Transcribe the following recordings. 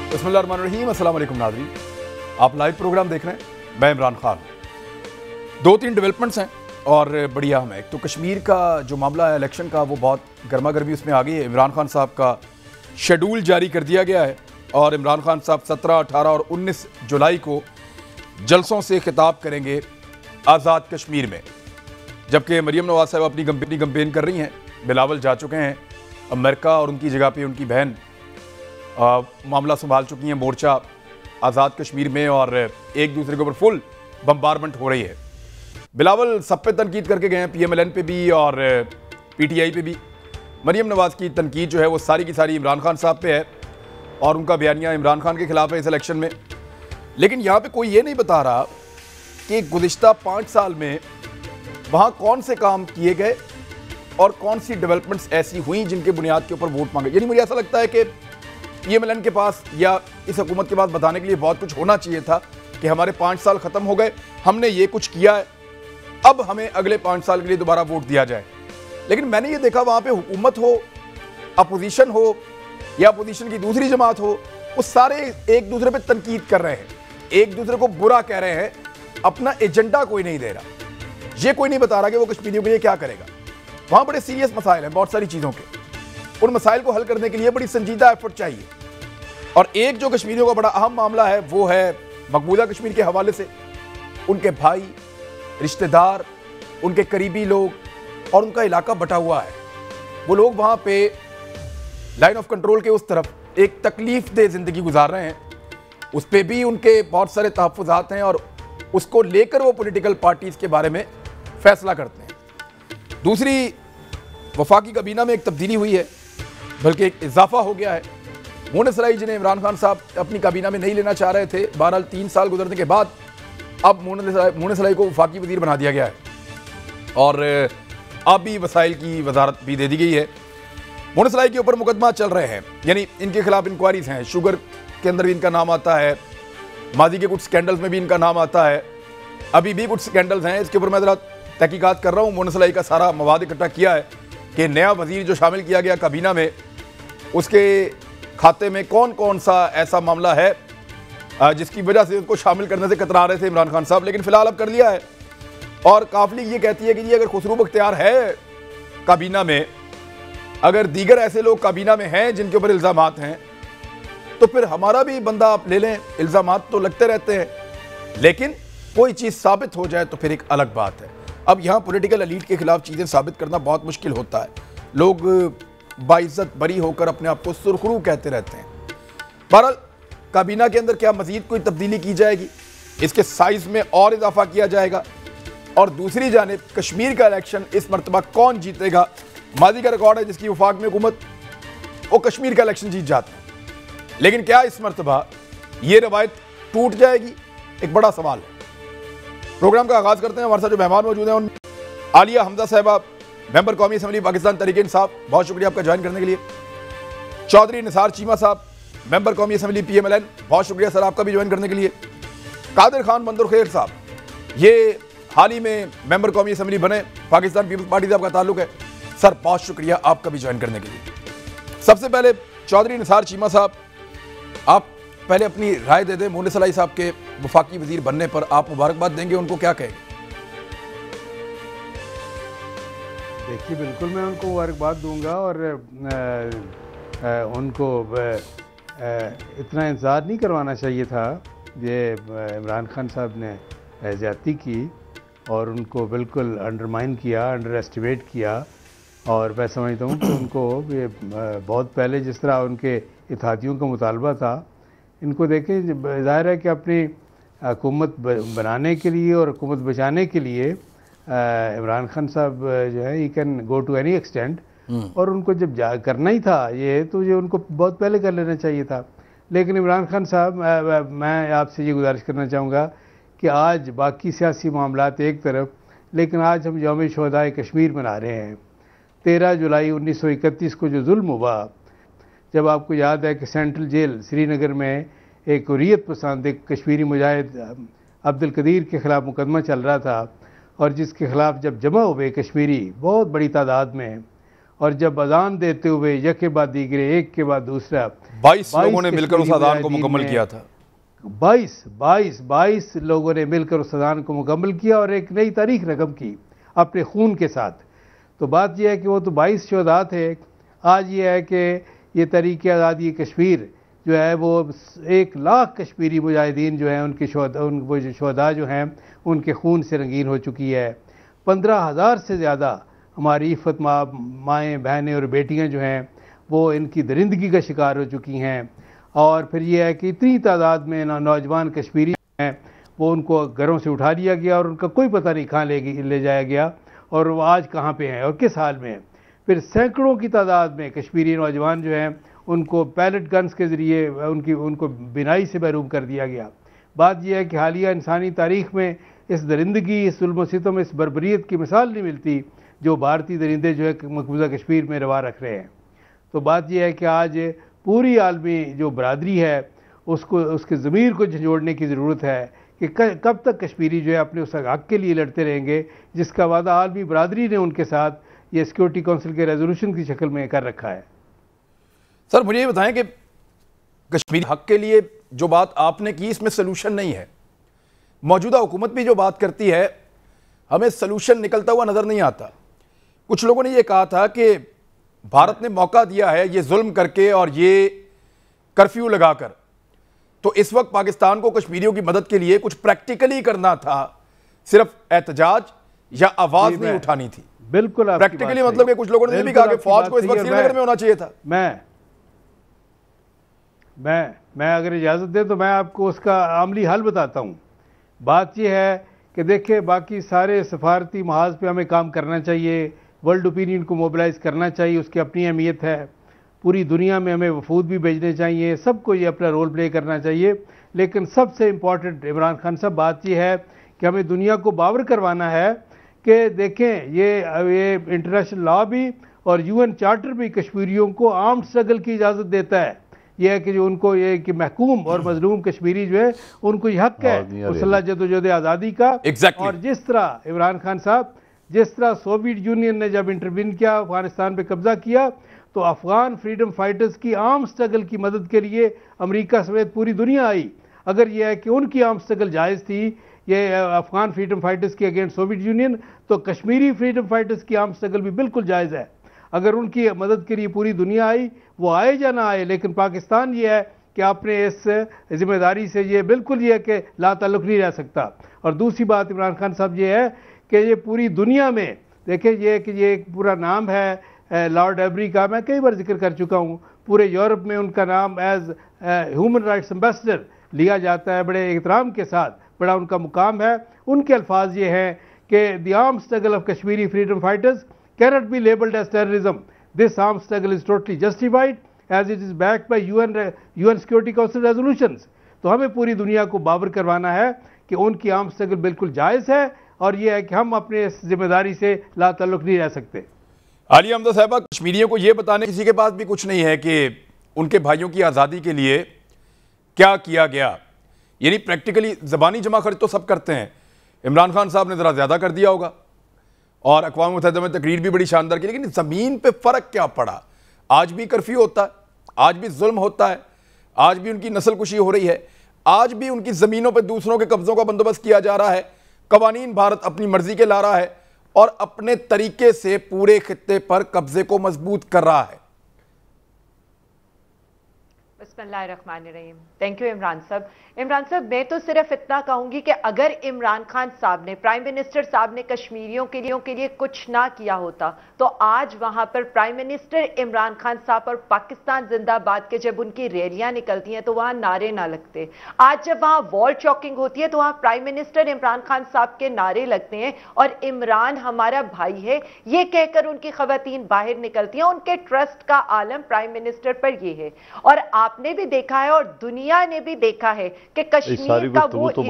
बिस्मिल्लाहिर्रहमानिर्रहीम, अस्सलाम वालेकुम नाज़रीन। आप लाइव प्रोग्राम देख रहे हैं, मैं इमरान खान। दो तीन डेवलपमेंट्स हैं और बड़ी अहम है। एक तो कश्मीर का जो मामला है इलेक्शन का, वो बहुत गर्मा गर्मी उसमें आ गई है। इमरान खान साहब का शेड्यूल जारी कर दिया गया है और इमरान खान साहब 17, 18 और 19 जुलाई को जलसों से खिताब करेंगे आज़ाद कश्मीर में, जबकि मरीम नवाज साहब अपनी कंपेन कर रही हैं। बिलावल जा चुके हैं अमेरिका और उनकी जगह पे उनकी बहन मामला संभाल चुकी हैं मोर्चा आज़ाद कश्मीर में, और एक दूसरे के ऊपर फुल बम्बारमेंट हो रही है। बिलावल सब पे तनकीद करके गए हैं, PMLN पे भी और PTI पे भी। मरीम नवाज की तनकीद जो है वो सारी की सारी इमरान खान साहब पे है और उनका बयानिया इमरान खान के खिलाफ है इस इलेक्शन में। लेकिन यहाँ पे कोई ये नहीं बता रहा कि गुज़िश्ता 5 साल में वहाँ कौन से काम किए गए और कौन सी डेवलपमेंट्स ऐसी हुई जिनके बुनियाद के ऊपर वोट मांगे। यानी मुझे ऐसा लगता है कि PMLN के पास या इस हुकूमत के पास बताने के लिए बहुत कुछ होना चाहिए था कि हमारे 5 साल ख़त्म हो गए, हमने ये कुछ किया है, अब हमें अगले 5 साल के लिए दोबारा वोट दिया जाए। लेकिन मैंने ये देखा वहाँ पे हुकूमत हो, अपोजिशन हो या अपोजिशन की दूसरी जमात हो, वो सारे एक दूसरे पे तनकीद कर रहे हैं, एक दूसरे को बुरा कह रहे हैं, अपना एजेंडा कोई नहीं दे रहा। ये कोई नहीं बता रहा कि वो कश्मीरियों के लिए क्या करेगा। वहाँ बड़े सीरियस मसाइल हैं बहुत सारी चीज़ों के, उन मसाइल को हल करने के लिए बड़ी संजीदा एफर्ट चाहिए। और एक जो कश्मीरियों का बड़ा अहम मामला है वो है मकबूजा कश्मीर के हवाले से उनके भाई, रिश्तेदार, उनके करीबी लोग और उनका इलाका बटा हुआ है। वो लोग वहाँ पे लाइन ऑफ कंट्रोल के उस तरफ एक तकलीफ दे ज़िंदगी गुजार रहे हैं, उस पर भी उनके बहुत सारे तहफ़्फ़ुज़ात हैं और उसको लेकर वो पॉलिटिकल पार्टीज़ के बारे में फ़ैसला करते हैं। दूसरी, वफाकी काबीना में एक तब्दीली हुई है, बल्कि एक इजाफा हो गया है। मोहन सराई जिन्हें इमरान खान साहब अपनी काबीना में नहीं लेना चाह रहे थे, बहरहाल 3 साल गुजरने के बाद अब मोहन सराई को वफाकी वजीर बना दिया गया है और अब भी वसाइल की वजारत भी दे दी गई है। मोहन सराई के ऊपर मुकदमा चल रहे हैं, यानी इनके खिलाफ इंक्वायरीज हैं। शुगर के अंदर भी इनका नाम आता है, माजी के कुछ स्कैंडल्स में भी इनका नाम आता है, अभी भी कुछ स्कैंडल्स हैं। इसके ऊपर मैं ज़रा तहकीकात कर रहा हूँ। मोहन सराई का सारा मवाद इकट्ठा किया है कि नया वजीर जो शामिल किया गया काबीना में, उसके खाते में कौन कौन सा ऐसा मामला है जिसकी वजह से उसको शामिल करने से कतरा रहे थे इमरान खान साहब, लेकिन फिलहाल अब कर लिया है। और काफिली ये कहती है कि अगर खुसरू बख्तियार है काबीना में, अगर दीगर ऐसे लोग काबीना में हैं जिनके ऊपर इल्ज़ामात हैं, तो फिर हमारा भी बंदा आप ले लें। इल्ज़ामात तो लगते रहते हैं, लेकिन कोई चीज़ साबित हो जाए तो फिर एक अलग बात है। अब यहाँ पॉलिटिकल एलीट के खिलाफ चीज़ें साबित करना बहुत मुश्किल होता है। लोग बाइज्जत बरी होकर अपने आप को सुरखरू कहते रहते हैं। बहरहाल काबीना के अंदर क्या मजीद कोई तब्दीली की जाएगी, इसके साइज में और इजाफा किया जाएगा, और दूसरी जानिब कश्मीर का इलेक्शन इस मरतबा कौन जीतेगा। माजी का रिकॉर्ड है जिसकी वफाक में हुकूमत, वो कश्मीर का इलेक्शन जीत जाता है, लेकिन क्या इस मरतबा ये रवायत टूट जाएगी, एक बड़ा सवाल है। प्रोग्राम का आगाज करते हैं। हमारे साथ जो मेहमान मौजूद हैं उन आलिया हमजा साहिबा, मेंबर कौमी असम्बली पाकिस्तान तहरीक इंसाफ, बहुत शुक्रिया आपका ज्वाइन करने के लिए। चौधरी निसार चीमा साहब, मेंबर कौमी असम्बली PMLN, बहुत शुक्रिया सर आपका भी ज्वाइन करने के लिए। कादिर खान बंदर खैर साहब, ये हाल ही में मेंबर कौमी असम्बली बने, पाकिस्तान पीपल्स पार्टी से आपका ताल्लुक है सर, बहुत शुक्रिया आपका भी ज्वाइन करने के लिए। सबसे पहले चौधरी निसार चीमा साहब, आप पहले अपनी राय दे दें। मोहन सराई साहब के वफाकी वजीर बनने पर आप मुबारकबाद देंगे, उनको क्या कहेंगे? देखिए, बिल्कुल मैं उनको मुबारकबाद दूंगा और उनको इतना इंतज़ार नहीं करवाना चाहिए था। ये इमरान खान साहब ने ज़्यादती की और उनको बिल्कुल अंडरमाइन किया, अंडर एस्टिमेट किया, और मैं समझता हूँ कि उनको ये बहुत पहले जिस तरह उनके इत्तेहादियों का मुतालबा था, इनको देखें ज़ाहिर है कि अपनी हुकूमत बनाने के लिए और हुकूमत बचाने के लिए इमरान खान साहब जो है he can go to any extent, और उनको जब करना ही था ये, तो ये उनको बहुत पहले कर लेना चाहिए था। लेकिन इमरान खान साहब, मैं आपसे ये गुजारिश करना चाहूँगा कि आज बाकी सियासी मामलात एक तरफ, लेकिन आज हम यौम शहदाए कश्मीर मना रहे हैं। 13 जुलाई 1931 को जो जुल्म हुआ, जब आपको याद है कि सेंट्रल जेल श्रीनगर में एक हुर्रियत पसंद एक कश्मीरी मुजाहिद अब्दुल कदीर के ख़िलाफ़ मुकदमा चल रहा था, और जिसके ख़िलाफ़ जब जमा हुए कश्मीरी बहुत बड़ी तादाद में, और जब अजान देते हुए यके बाद दीगरे एक के बाद दूसरा 22 लोगों ने मिलकर उस अजान को मुकम्मल किया था। 22 लोगों ने मिलकर उस अजान को मुकम्मल किया और एक नई तारीख रकम की अपने खून के साथ। तो बात यह है कि वो तो 22 शहदा थे। आज ये है कि ये तहरीक आज़ादी कश्मीर जो है वो 1 लाख कश्मीरी मुजाहिदीन जो हैं उनके शहदा जो हैं उनके खून से रंगीन हो चुकी है। 15,000 से ज़्यादा हमारी इफ़्फ़त माएँ बहनें और बेटियाँ जो हैं वो इनकी दरिंदगी का शिकार हो चुकी हैं। और फिर ये है कि इतनी तादाद में नौजवान कश्मीरी हैं वो उनको घरों से उठा लिया गया और उनका कोई पता नहीं कहाँ ले जाया गया और वो आज कहाँ पे हैं और किस हाल में हैं। फिर सैकड़ों की तादाद में कश्मीरी नौजवान जो हैं उनको पैलेट गन्स के ज़रिए उनको बिनाई से महरूम कर दिया गया। बात यह है कि हालिया इंसानी तारीख़ में इस दरिंदगी, इस जुल्म सितम, इस बर्बरियत की मिसाल नहीं मिलती जो भारतीय दरिंदे जो है मकबूजा कश्मीर में रवा रख रहे हैं। तो बात यह है कि आज पूरी आलमी जो बरादरी है उसको उसके ज़मीर को झंझोड़ने की ज़रूरत है कि कब तक कश्मीरी जो है अपने उस हक़ के लिए लड़ते रहेंगे जिसका वादा आलमी बरादरी ने उनके साथ ये सिक्योरिटी काउंसिल के रेजोल्यूशन की शक्ल में कर रखा है। सर मुझे ये बताएं कि कश्मीरी हक़ के लिए जो बात आपने की इसमें सलूशन नहीं है। मौजूदा हुकूमत भी जो बात करती है हमें सलूशन निकलता हुआ नज़र नहीं आता। कुछ लोगों ने ये कहा था कि भारत ने मौका दिया है ये जुल्म करके और ये कर्फ्यू लगाकर, तो इस वक्त पाकिस्तान को कश्मीरियों की मदद के लिए कुछ प्रैक्टिकली करना था, सिर्फ एहतजाज या आवाज नहीं उठानी थी। बिल्कुल प्रैक्टिकली मतलब कि कुछ लोगों ने ये भी कहा कि फौज को इस वक्त श्रीनगर में होना चाहिए था। मैं अगर इजाज़त दे तो मैं आपको उसका अमली हल बताता हूँ। बात यह है कि देखिए बाकी सारे सफारती महाज पे हमें काम करना चाहिए, वर्ल्ड ओपिनियन को मोबिलाइज करना चाहिए, उसकी अपनी अहमियत है। पूरी दुनिया में हमें वफूद भी भेजने चाहिए, सबको ये अपना रोल प्ले करना चाहिए। लेकिन सबसे इम्पॉर्टेंट इमरान खान साहब बात यह है कि हमें दुनिया को बावर करवाना है कि देखें ये इंटरनेशनल लॉ भी और UN चार्टर भी कश्मीरियों को आर्म्ड स्ट्रगल की इजाज़त देता है। यह है कि जो उनको ये कि महकूम और मजलूम कश्मीरी जो है उनको ये हक है मुसल्लह जदोजहद आज़ादी का। और जिस तरह इमरान खान साहब, जिस तरह सोवियत यूनियन ने जब इंटरवीन किया, अफगानिस्तान पे कब्जा किया, तो अफगान फ्रीडम फाइटर्स की आर्म स्ट्रगल की मदद के लिए अमेरिका समेत पूरी दुनिया आई। अगर यह है कि उनकी आर्म स्ट्रगल जायज़ थी, ये अफगान फ्रीडम फाइटर्स की अगेंस्ट सोवियत यूनियन, तो कश्मीरी फ्रीडम फाइटर्स की आर्म स्ट्रगल भी बिल्कुल जायज़ है। अगर उनकी मदद के लिए पूरी दुनिया आई, वो आए या ना आए, लेकिन पाकिस्तान ये है कि आपने इस जिम्मेदारी से ये बिल्कुल ये है कि ला ताल्लुक़ नहीं रह सकता। और दूसरी बात इमरान खान साहब ये है कि ये पूरी दुनिया में देखें ये कि ये एक पूरा नाम है लॉर्ड एब्री का, मैं कई बार जिक्र कर चुका हूँ। पूरे यूरोप में उनका नाम एज ह्यूमन राइट्स एम्बेसडर लिया जाता है, बड़े एहतराम के साथ, बड़ा उनका मुकाम है। उनके अल्फाज ये हैं कि the arm struggle of Kashmiri freedom fighters cannot be labeled as terrorism. This armed struggle is totally justified as it is backed by UN Security Council resolutions. तो हमें पूरी दुनिया को बावर करवाना है कि उनकी आर्म स्ट्रगल बिल्कुल जायज़ है और यह है कि हम अपने इस जिम्मेदारी से ला ताल्लुक़ नहीं रह सकते। आलिया हमजा साहबा, कश्मीरियों को यह बताने किसी के पास भी कुछ नहीं है कि उनके भाइयों की आज़ादी के लिए क्या किया गया, यानी प्रैक्टिकली ज़बानी जमा खर्च तो सब करते हैं, इमरान खान साहब ने ज़रा ज़्यादा कर दिया होगा और अक़वाम मुत्तहिदा में तकरीर भी बड़ी शानदार की, लेकिन ज़मीन पे फ़र्क क्या पड़ा? आज भी कर्फ्यू होता है, आज भी जुल्म होता है, आज भी उनकी नस्लकुशी हो रही है, आज भी उनकी ज़मीनों पे दूसरों के कब्ज़ों का बंदोबस्त किया जा रहा है, कवानीन भारत अपनी मर्जी के ला रहा है और अपने तरीके से पूरे खित्ते पर कब्जे को मजबूत कर रहा है। बिस्मिल्लाहिर्रहमानिर्रहीम। थैंक यू इमरान साहब। इमरान साहब, मैं तो सिर्फ इतना कहूंगी कि अगर इमरान खान साहब ने, प्राइम मिनिस्टर साहब ने कश्मीरियों के लिए कुछ ना किया होता तो आज वहां पर प्राइम मिनिस्टर इमरान खान साहब और पाकिस्तान जिंदाबाद के जब उनकी रैलियां निकलती हैं तो वहां नारे ना लगते। आज जब वहां वॉल चॉकिंग होती है तो वहां प्राइम मिनिस्टर इमरान खान साहब के नारे लगते हैं और इमरान हमारा भाई है ये कहकर उनकी खवातीन बाहर निकलती हैं। उनके ट्रस्ट का आलम प्राइम मिनिस्टर पर ये है और आपने भी देखा है और दुनिया ने भी देखा है कि कश्मीर का वो इशू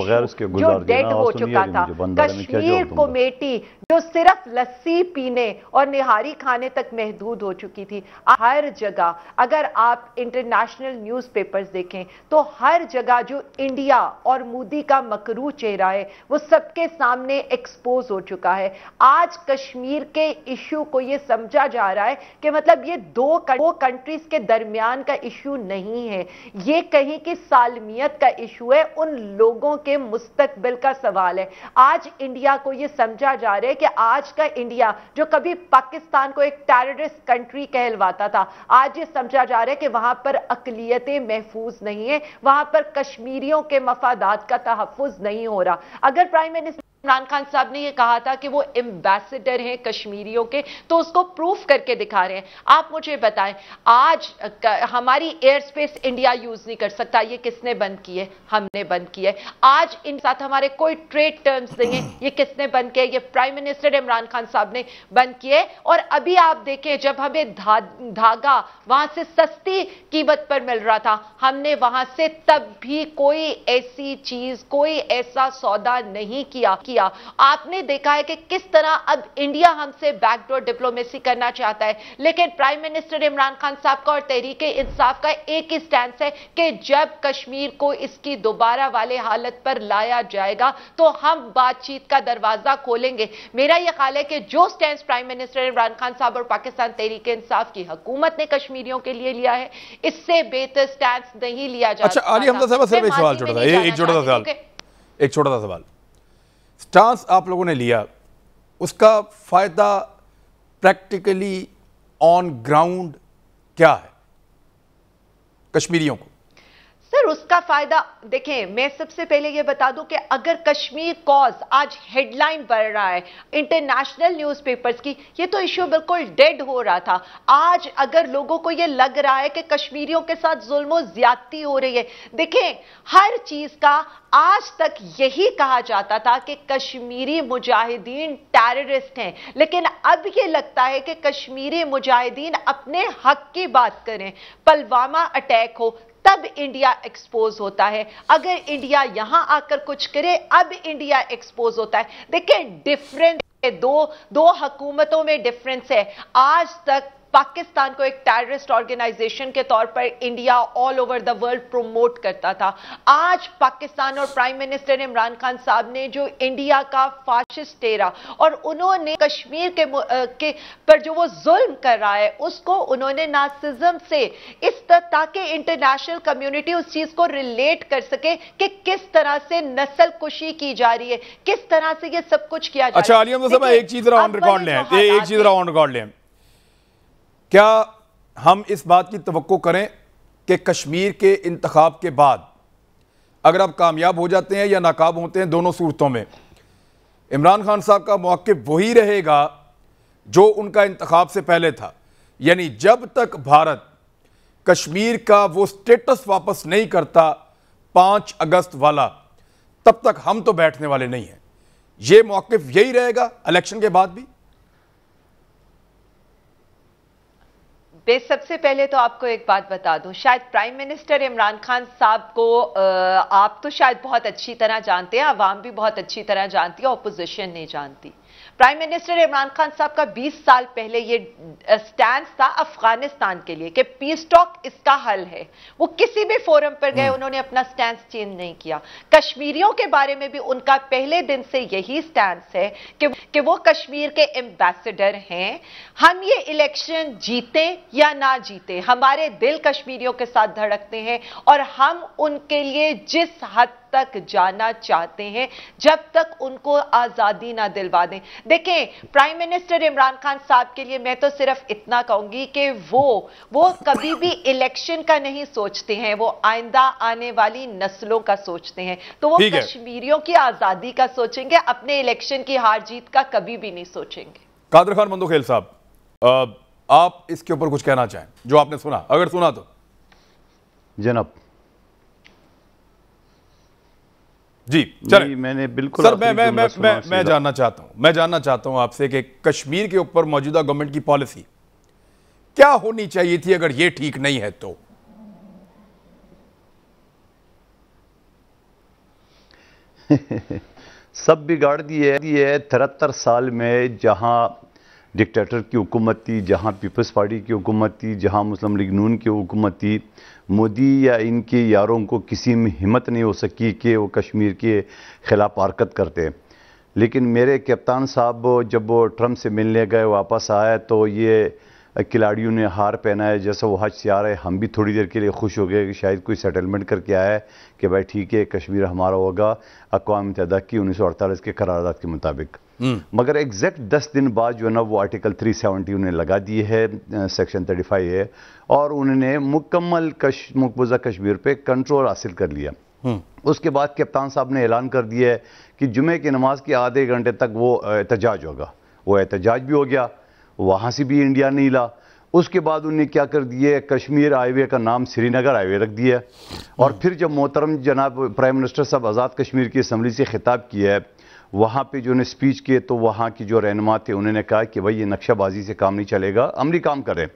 जो डेड हो चुका था, कश्मीर कमेटी जो सिर्फ लस्सी पीने और निहारी खाने तक महदूद हो चुकी थी। हर जगह अगर आप इंटरनेशनल न्यूज़पेपर्स देखें तो हर जगह जो इंडिया और मोदी का मकरू चेहरा है वो सबके सामने एक्सपोज हो चुका है। आज कश्मीर के इशू को ये समझा जा रहा है कि मतलब ये दो कंट्रीज के दरमियान का इशू नहीं है, ये कहीं की सालमियत का इशू है, उन लोगों के मुस्तकबिल का सवाल है। आज इंडिया को ये समझा जा रहा है कि आज का इंडिया जो कभी पाकिस्तान को एक टेररिस्ट कंट्री कहलवाता था, आज ये समझा जा रहा है कि वहां पर अकलियतें महफूज नहीं है, वहां पर कश्मीरियों के मफादात का तहफ्फुज नहीं हो रहा। अगर प्राइम मिनिस्टर इमरान खान साहब ने यह कहा था कि वो एम्बेसडर हैं कश्मीरियों के, तो उसको प्रूफ करके दिखा रहे हैं। आप मुझे बताएं, आज हमारी एयर स्पेस इंडिया यूज नहीं कर सकता, ये किसने बंद की है? हमने बंद की है। आज इन साथ हमारे कोई ट्रेड टर्म्स नहीं है, ये किसने बंद किया? ये प्राइम मिनिस्टर इमरान खान साहब ने बंद किए। और अभी आप देखें, जब हमें धागा वहां से सस्ती कीमत पर मिल रहा था, हमने वहां से तब भी कोई ऐसी चीज, कोई ऐसा सौदा नहीं किया। आपने देखा है कि किस तरह अब इंडिया हमसे बैकडोर डिप्लोमेसी करना चाहता है, लेकिन प्राइम मिनिस्टर इमरान खान साहब का और तहरीके इंसाफ का एक ही स्टैंड है कि जब कश्मीर को इसकी दोबारा वाले हालत पर लाया जाएगा तो हम बातचीत का दरवाजा खोलेंगे। मेरा यह ख्याल है कि जो stand prime minister Imran Khan साहब और पाकिस्तान तहरीके इंसाफ की हुकूमत ने कश्मीरियों के लिए लिया है, इससे बेहतर स्टैंड नहीं लिया जा सकता। अच्छा आली हमजा साहब, सिर्फ एक सवाल छोटा सा, एक छोटा सा सवाल। स्टांस आप लोगों ने लिया, उसका फायदा प्रैक्टिकली ऑन ग्राउंड क्या है कश्मीरियों को? सर उसका फायदा देखें, मैं सबसे पहले यह बता दूं कि अगर कश्मीर कॉज आज हेडलाइन बढ़ रहा है इंटरनेशनल न्यूज़पेपर्स की, ये तो इश्यू बिल्कुल डेड हो रहा था। आज अगर लोगों को यह लग रहा है कि कश्मीरियों के साथ जुल्म ज्यादती हो रही है, देखें हर चीज का आज तक यही कहा जाता था कि कश्मीरी मुजाहिदीन टेररिस्ट हैं, लेकिन अब यह लगता है कि कश्मीरी मुजाहिदीन अपने हक की बात करें। पुलवामा अटैक हो तब इंडिया एक्सपोज होता है, अगर इंडिया यहां आकर कुछ करे अब इंडिया एक्सपोज होता है। देखिए डिफरेंस है, दो हुकूमतों में डिफरेंस है। आज तक पाकिस्तान को एक टेररिस्ट ऑर्गेनाइजेशन के तौर पर India all over the world promote करता था। आज पाकिस्तान और प्राइम मिनिस्टर इमरान खान साहब ने जो इंडिया का फाशिस्ट टेरा और उन्होंने कश्मीर के पर जो वो जुल्म कर रहा है उसको उन्होंने नासिज्म से इस तरह ताकि इंटरनेशनल कम्युनिटी उस चीज को रिलेट कर सके कि किस तरह से नस्ल कुशी की जा रही है, किस तरह से ये सब कुछ किया जा रहा है। अच्छा आलिया साहब, एक चीज ऑन रिकॉर्ड लें, एक चीज ऑन रिकॉर्ड लें, क्या हम इस बात की तवक्को करें कि कश्मीर के इंतखाब के बाद अगर आप कामयाब हो जाते हैं या नाकाम होते हैं, दोनों सूरतों में इमरान खान साहब का मौक़िफ़ वही रहेगा जो उनका इंतखाब से पहले था? यानी जब तक भारत कश्मीर का वो स्टेटस वापस नहीं करता 5 अगस्त वाला, तब तक हम तो बैठने वाले नहीं हैं। ये मौक़िफ़ यही रहेगा इलेक्शन के बाद भी? सबसे पहले तो आपको एक बात बता दूं, शायद प्राइम मिनिस्टर इमरान खान साहब को आप तो शायद बहुत अच्छी तरह जानते हैं, अवाम भी बहुत अच्छी तरह जानती है, ऑपोजिशन नहीं जानती। प्राइम मिनिस्टर इमरान खान साहब का 20 साल पहले ये स्टैंड था अफगानिस्तान के लिए कि पीस टॉक इसका हल है। वो किसी भी फोरम पर गए, उन्होंने अपना स्टैंड चेंज नहीं किया। कश्मीरियों के बारे में भी उनका पहले दिन से यही स्टैंड है कि वो कश्मीर के एम्बेसडर हैं। हम ये इलेक्शन जीते या ना जीते, हमारे दिल कश्मीरियों के साथ धड़कते हैं और हम उनके लिए जिस हद तक जाना चाहते हैं जब तक उनको आजादी ना दिलवा दें। देखें प्राइम मिनिस्टर इमरान खान साहब के लिए मैं तो सिर्फ इतना कहूंगी कि वो कभी भी इलेक्शन का नहीं सोचते हैं, वो आइंदा आने वाली नस्लों का सोचते हैं। तो वो कश्मीरियों की आजादी का सोचेंगे, अपने इलेक्शन की हार जीत का कभी भी नहीं सोचेंगे। कादर खान बंदूखेल साहब, आप इसके ऊपर कुछ कहना चाहें जो आपने सुना, अगर सुना तो? जनाब जी चलिए, मैंने बिल्कुल सर मैं जानना चाहता हूं आपसे कि कश्मीर के ऊपर मौजूदा गवर्नमेंट की पॉलिसी क्या होनी चाहिए थी अगर ये ठीक नहीं है तो? सब बिगाड़ दिए। 73 साल में जहां डिक्टेटर की हुकूमत थी, जहां पीपल्स पार्टी की हुकूमत थी, जहां मुस्लिम लीग नून की हुकूमत थी, मोदी या इनके यारों को किसी में हिम्मत नहीं हो सकी कि वो कश्मीर के खिलाफ हरकत करते। लेकिन मेरे कप्तान साहब जब वो ट्रम्प से मिलने गए, वापस आए, तो ये खिलाड़ियों ने हार पहनाया जैसे वो हज से आ रहे। हम भी थोड़ी देर के लिए खुश हो गए कि शायद कोई सेटलमेंट करके आया है कि भाई ठीक है कश्मीर हमारा होगा अक़वाम मुत्तहिदा की 1948 के करारदाद के मुताबिक। मगर एग्जैक्ट 10 दिन बाद जो है ना वो आर्टिकल 370 उन्हें लगा दिए है, सेक्शन 35 है, और उन्होंने मुकम्मल मकबूजा कश्मीर पे कंट्रोल हासिल कर लिया। उसके बाद कप्तान साहब ने ऐलान कर दिया है कि जुमे की नमाज के आधे घंटे तक वो एहतजाज होगा। वो एहतजाज भी हो गया, वहाँ से भी इंडिया नहीं ला। उसके बाद उन्हें क्या कर दिए, कश्मीर हाईवे का नाम श्रीनगर हाईवे रख दिया। और फिर जब मोहतरम जनाब प्राइम मिनिस्टर साहब आज़ाद कश्मीर की असम्बली से खिताब किया है, वहाँ पे जो उन्हें स्पीच किए, तो वहाँ की जो रहनुमा थे उन्होंने कहा कि भाई ये नक्शाबाजी से काम नहीं चलेगा, अमली काम करें।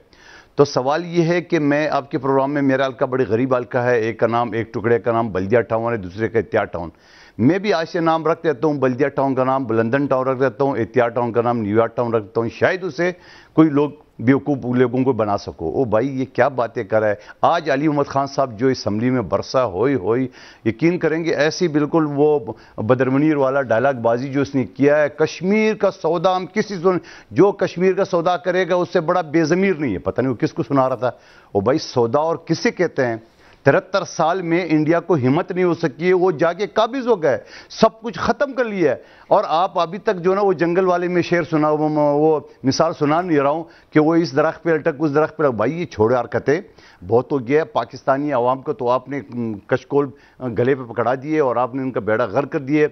तो सवाल ये है कि मैं आपके प्रोग्राम में, मेरा हल्का बड़ी गरीब हल्का है, एक का नाम, एक टुकड़े का नाम बल्दिया टाउन है, दूसरे का एहतियात टाउन। मैं भी आज से नाम रख देता हूँ, बल्दिया टाउन का नाम लंदन टाउन रख देता हूँ, एहतियात टाउन का नाम न्यूयॉर्क टाउन रख देता हूँ, शायद उसे कोई लोग बेवकूफ़ लोगों को बना सको। ओ भाई ये क्या बातें कर रहा है। आज अली मोहम्मद खान साहब जो असम्बली में बरसा होई यकीन करेंगे ऐसी बिल्कुल वो बदरमनीर वाला डायलॉग बाजी जो उसने किया है, कश्मीर का सौदा हम किसी जो कश्मीर का सौदा करेगा उससे बड़ा बेज़मीर नहीं है। पता नहीं वो किसको सुना रहा था। ओ भाई सौदा और किसे कहते हैं। 73 साल में इंडिया को हिम्मत नहीं हो सकी है, वो जाके काबिज हो गए, सब कुछ खत्म कर लिया है। और आप अभी तक जो ना वो जंगल वाले में शेर सुना, वो मिसाल सुना नहीं रहा हूं कि वो इस दरख्त पे अटक उस दरख्त पे अटक। भाई ये छोड़े हरकतें, बहुत हो गया। पाकिस्तानी अवाम को तो आपने कशकोल गले पे पकड़ा दिए और आपने उनका बेड़ा गर्क कर दिए।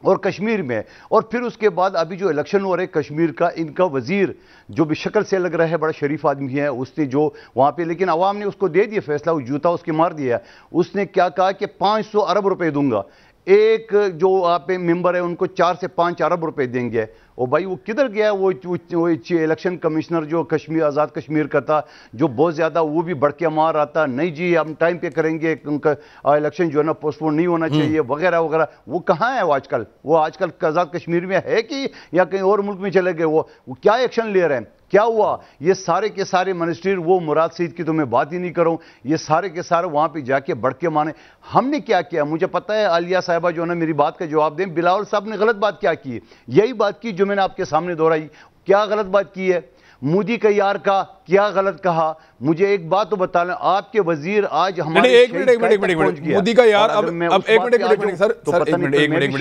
और कश्मीर में, और फिर उसके बाद अभी जो इलेक्शन हो रहे कश्मीर का, इनका वजीर जो भी शक्ल से लग रहा है बड़ा शरीफ आदमी है, उसने जो वहाँ पे, लेकिन अवाम ने उसको दे दिया फैसला, वो जूता उसके मार दिया। उसने क्या कहा कि 500 अरब रुपए दूंगा, एक जो आप मेंबर है उनको 4 से 5 अरब रुपए देंगे। और भाई वो किधर गया वो इलेक्शन कमिश्नर जो कश्मीर आज़ाद कश्मीर का था, जो बहुत ज़्यादा वो भी बढ़ के मार रहा था, नहीं जी हम टाइम पे करेंगे, उनका इलेक्शन जो है ना पोस्टपोन नहीं होना चाहिए वगैरह वगैरह। वो कहाँ है वो आजकल? वो आजकल आज़ाद कश्मीर में है कि या कहीं और मुल्क में चले गए? वो क्या एक्शन ले रहे हैं? क्या हुआ? ये सारे के सारे मिनिस्टर, वो मुराद सईद की तो मैं बात ही नहीं करूं, ये सारे के सारे वहां पे जाके बढ़ के माने। हमने क्या किया? मुझे पता है आलिया साहिबा जो है ना मेरी बात का जवाब दें, बिलावल साहब ने गलत बात क्या की? यही बात की जो मैंने आपके सामने दोहराई। क्या गलत बात की है? मोदी का यार का क्या गलत कहा? मुझे एक बात तो बता लें, आपके वजीर आज हमारे एक मिनट मोदी का यार, अब एक मिनट सर,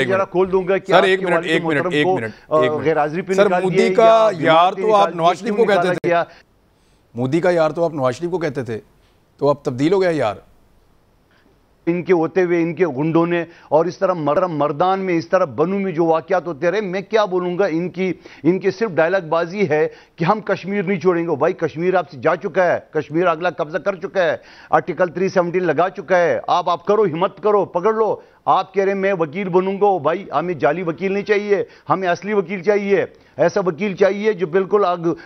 जरा खोल दूंगा कि सर एक मिनट गैर हाजिरी पे सर, मोदी का यार तो आप नवाज शरीफ को कहते थे, मोदी का यार तो आप नवाज शरीफ को कहते थे, तो अब तब्दील हो गया यार इनके होते हुए इनके गुंडों ने। और इस तरह मर्दान में, इस तरह बनू में जो वाकयात होते रहे, मैं क्या बोलूंगा। इनकी सिर्फ डायलॉग बाजी है कि हम कश्मीर नहीं छोड़ेंगे। भाई कश्मीर आपसे जा चुका है, कश्मीर अगला कब्जा कर चुका है, आर्टिकल 370 लगा चुका है। आप करो, हिम्मत करो, पकड़ लो। आप कह रहे हैं मैं वकील बनूंगा। भाई हमें जाली वकील नहीं चाहिए, हमें असली वकील चाहिए। ऐसा वकील चाहिए जो बिल्कुल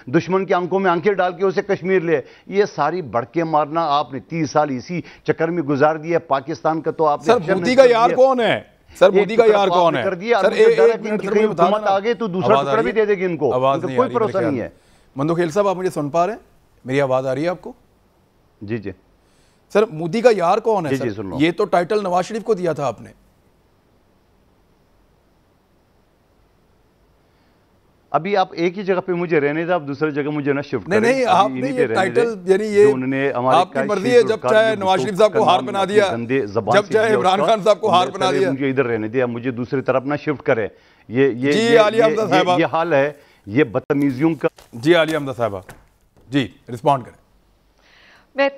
दुश्मन की आंखों में आंखें डाल के उसे कश्मीर ले। ये सारी भड़के मारना आपने 30 साल इसी चक्कर में गुजार दिया। पाकिस्तान का तो आपने, सर मोदी का यार कौन है? सर मोदी का यार कौन है? कर दिया सर, हुकूमत आगे तो दूसरा टुकड़ा भी दे देगी इनको, कोई भरोसा नहीं है। मंदोखेल साहब आप मुझे सुन पा रहे हैं? मेरी आवाज आ रही है आपको? जी जी सर, मोदी का यार कौन है? सर ये तो टाइटल नवाज शरीफ को दिया था आपने। अभी आप एक ही जगह पे मुझे रहने दो, आप दूसरी जगह मुझे ना शिफ्ट करें। नहीं आपने ये टाइटल, यानी ये आपकी मर्जी है, जब चाहे नवाज शरीफ साहब को हार बना दिया, जब चाहे इमरान खान साहब को हार बना दिया। मुझे इधर रहने दिया, मुझे दूसरी तरफ ना शिफ्ट करें। ये हाल है, ये बदतमीजियों का। जी आलिया हमदा साहबा जी रिस्पॉन्ड करें।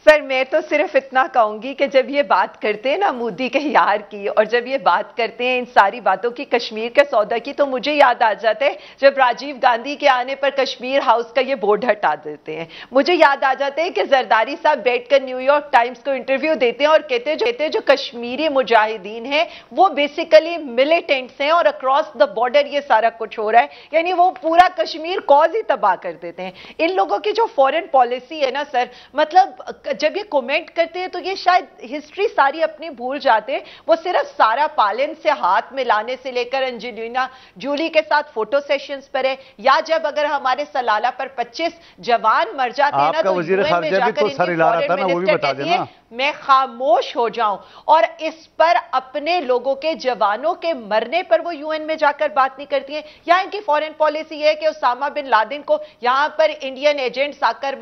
सर मैं तो सिर्फ इतना कहूंगी कि जब ये बात करते हैं ना मोदी के यार की, और जब ये बात करते हैं इन सारी बातों की, कश्मीर के सौदा की, तो मुझे याद आ जाता है जब राजीव गांधी के आने पर कश्मीर हाउस का ये बोर्ड हटा देते हैं। मुझे याद आ जाता है कि जरदारी साहब बैठकर न्यूयॉर्क टाइम्स को इंटरव्यू देते हैं और कहते हैं जो कश्मीरी मुजाहिदीन है वो बेसिकली मिलिटेंट्स हैं और अक्रॉस द बॉर्डर ये सारा कुछ हो रहा है, यानी वो पूरा कश्मीर कॉज ही तबाह कर देते हैं। इन लोगों की जो फॉरेन पॉलिसी है ना सर, मतलब जब ये कमेंट करते हैं तो ये शायद हिस्ट्री सारी अपनी भूल जाते हैं। वो सिर्फ सारा पालिन से हाथ मिलाने से लेकर एंजेलिना जूली के साथ फोटो सेशंस पर है, या जब अगर हमारे सलाला पर 25 जवान मर जाते हैं ना, तो यूएन में जाकर इनकी फॉरेन मिनिस्टर कहती है मैं खामोश हो जाऊं, और इस पर अपने लोगों के जवानों के मरने पर वो यूएन में जाकर बात नहीं करती है। या इनकी फॉरेन पॉलिसी है कि उसामा बिन लादेन को यहां पर इंडियन एजेंट्स आकर,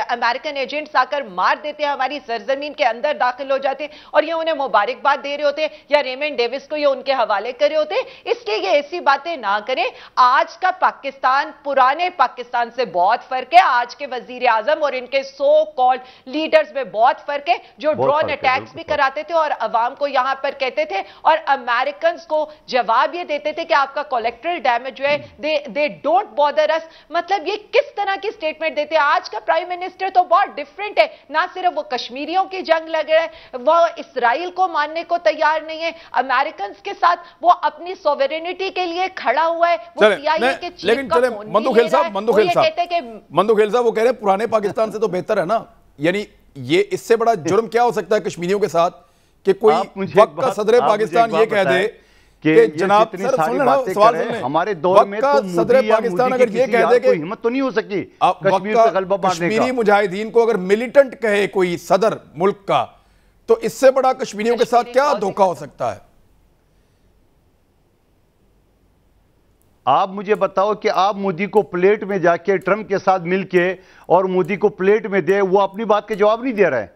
अमेरिकन एजेंट्स आकर मार देते हैं, हमारी सरजमीन के अंदर दाखिल हो जाते हैं, और ये उन्हें मुबारकबाद दे रहे होते हैं, या रेमंड डेविस को ये उनके हवाले कर रहे होते हैं। इसलिए ये ऐसी बातें ना करें। आज का पाकिस्तान पुराने पाकिस्तान से बहुत फर्क है। आज के वजीर आजम और इनके सो कॉल्ड लीडर्स में बहुत फर्क, जो ड्रोन अटैक्स भी कराते थे और अवाम को यहां पर कहते थे, और अमेरिकन को जवाब ये देते थे कि आपका कोलेक्ट्रल डैमेज जो है दे डोंट बॉदर अस। मतलब ये किस तरह की स्टेटमेंट देते हैं। आज का प्राइम मिनिस्टर तो बहुत डिफरेंट है। ना सिर्फ वो कश्मीरियों की जंग लग रहा है, वो इसराइल को मानने को तैयार नहीं है, अमेरिकन के साथ वो अपनी सोवेरेनिटी के लिए खड़ा हुआ है। वो सीआईए के चीफ का फोन मंदू खेल साहब वो कह रहे हैं पुराने पाकिस्तान से तो बेहतर है ना। यानी ये इससे बड़ा जुर्म क्या हो सकता है कश्मीरियों के साथ कि कोई वक्त का सदर पाकिस्तान ये कह दे कि जनाब सर सवाल सुन लें, हमारे दौर में तो सदर पाकिस्तान अगर ये कह दे कि हिम्मत तो नहीं हो सकी कश्मीर पे गलबा पाने का। कश्मीरी मुजाहिदीन को अगर मिलिटेंट कहे कोई सदर मुल्क का, तो इससे बड़ा कश्मीरियों के साथ क्या धोखा हो सकता है? आप मुझे बताओ कि आप मोदी को प्लेट में जाके ट्रंप के साथ मिलके और मोदी को प्लेट में दे, वो अपनी बात के जवाब नहीं दे रहे हैं,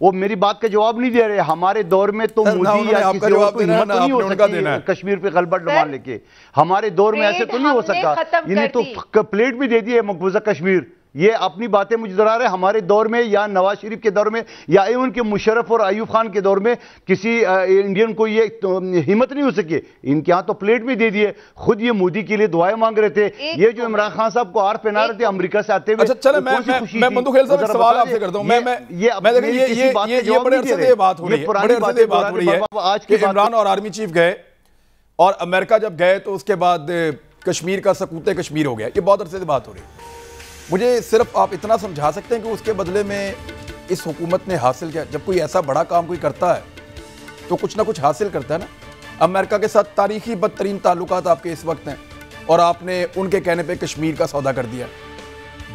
वो मेरी बात का जवाब नहीं दे रहे। हमारे दौर में तो मोदी या किसी और को हिम्मत तो नहीं हो सकती कश्मीर पे गलबा डुबा लेके। हमारे दौर में ऐसे तो नहीं हो सकता। इन्हें तो प्लेट भी दे दी है मकबूजा कश्मीर। ये अपनी बातें मुझे दोहरा रहे। हमारे दौर में या नवाज शरीफ के दौर में या इवन के मुशर्रफ और अयूब खान के दौर में किसी इंडियन को ये तो हिम्मत नहीं हो सकी। इनके यहाँ तो प्लेट भी दे दिए। खुद ये मोदी के लिए दुआएं मांग रहे थे। ये जो इमरान खान साहब को आर पहना रहे थे अमेरिका से आते हुए। अच्छा चले मैं मंदू खेल साहब सवाल आपसे करता हूं। ये बड़े अरसे से बात हो रही है, बड़े अरसे से बात हो रही है आज के इमरान और आर्मी चीफ गए और अमेरिका जब गए तो उसके बाद कश्मीर का सकूते कश्मीर हो गया। ये बहुत अरसे से बात हो रही है। मुझे सिर्फ आप इतना समझा सकते हैं कि उसके बदले में इस हुकूमत ने हासिल किया? जब कोई ऐसा बड़ा काम कोई करता है तो कुछ ना कुछ हासिल करता है ना। अमेरिका के साथ तारीखी बदतरीन ताल्लुकात आपके इस वक्त हैं और आपने उनके कहने पे कश्मीर का सौदा कर दिया।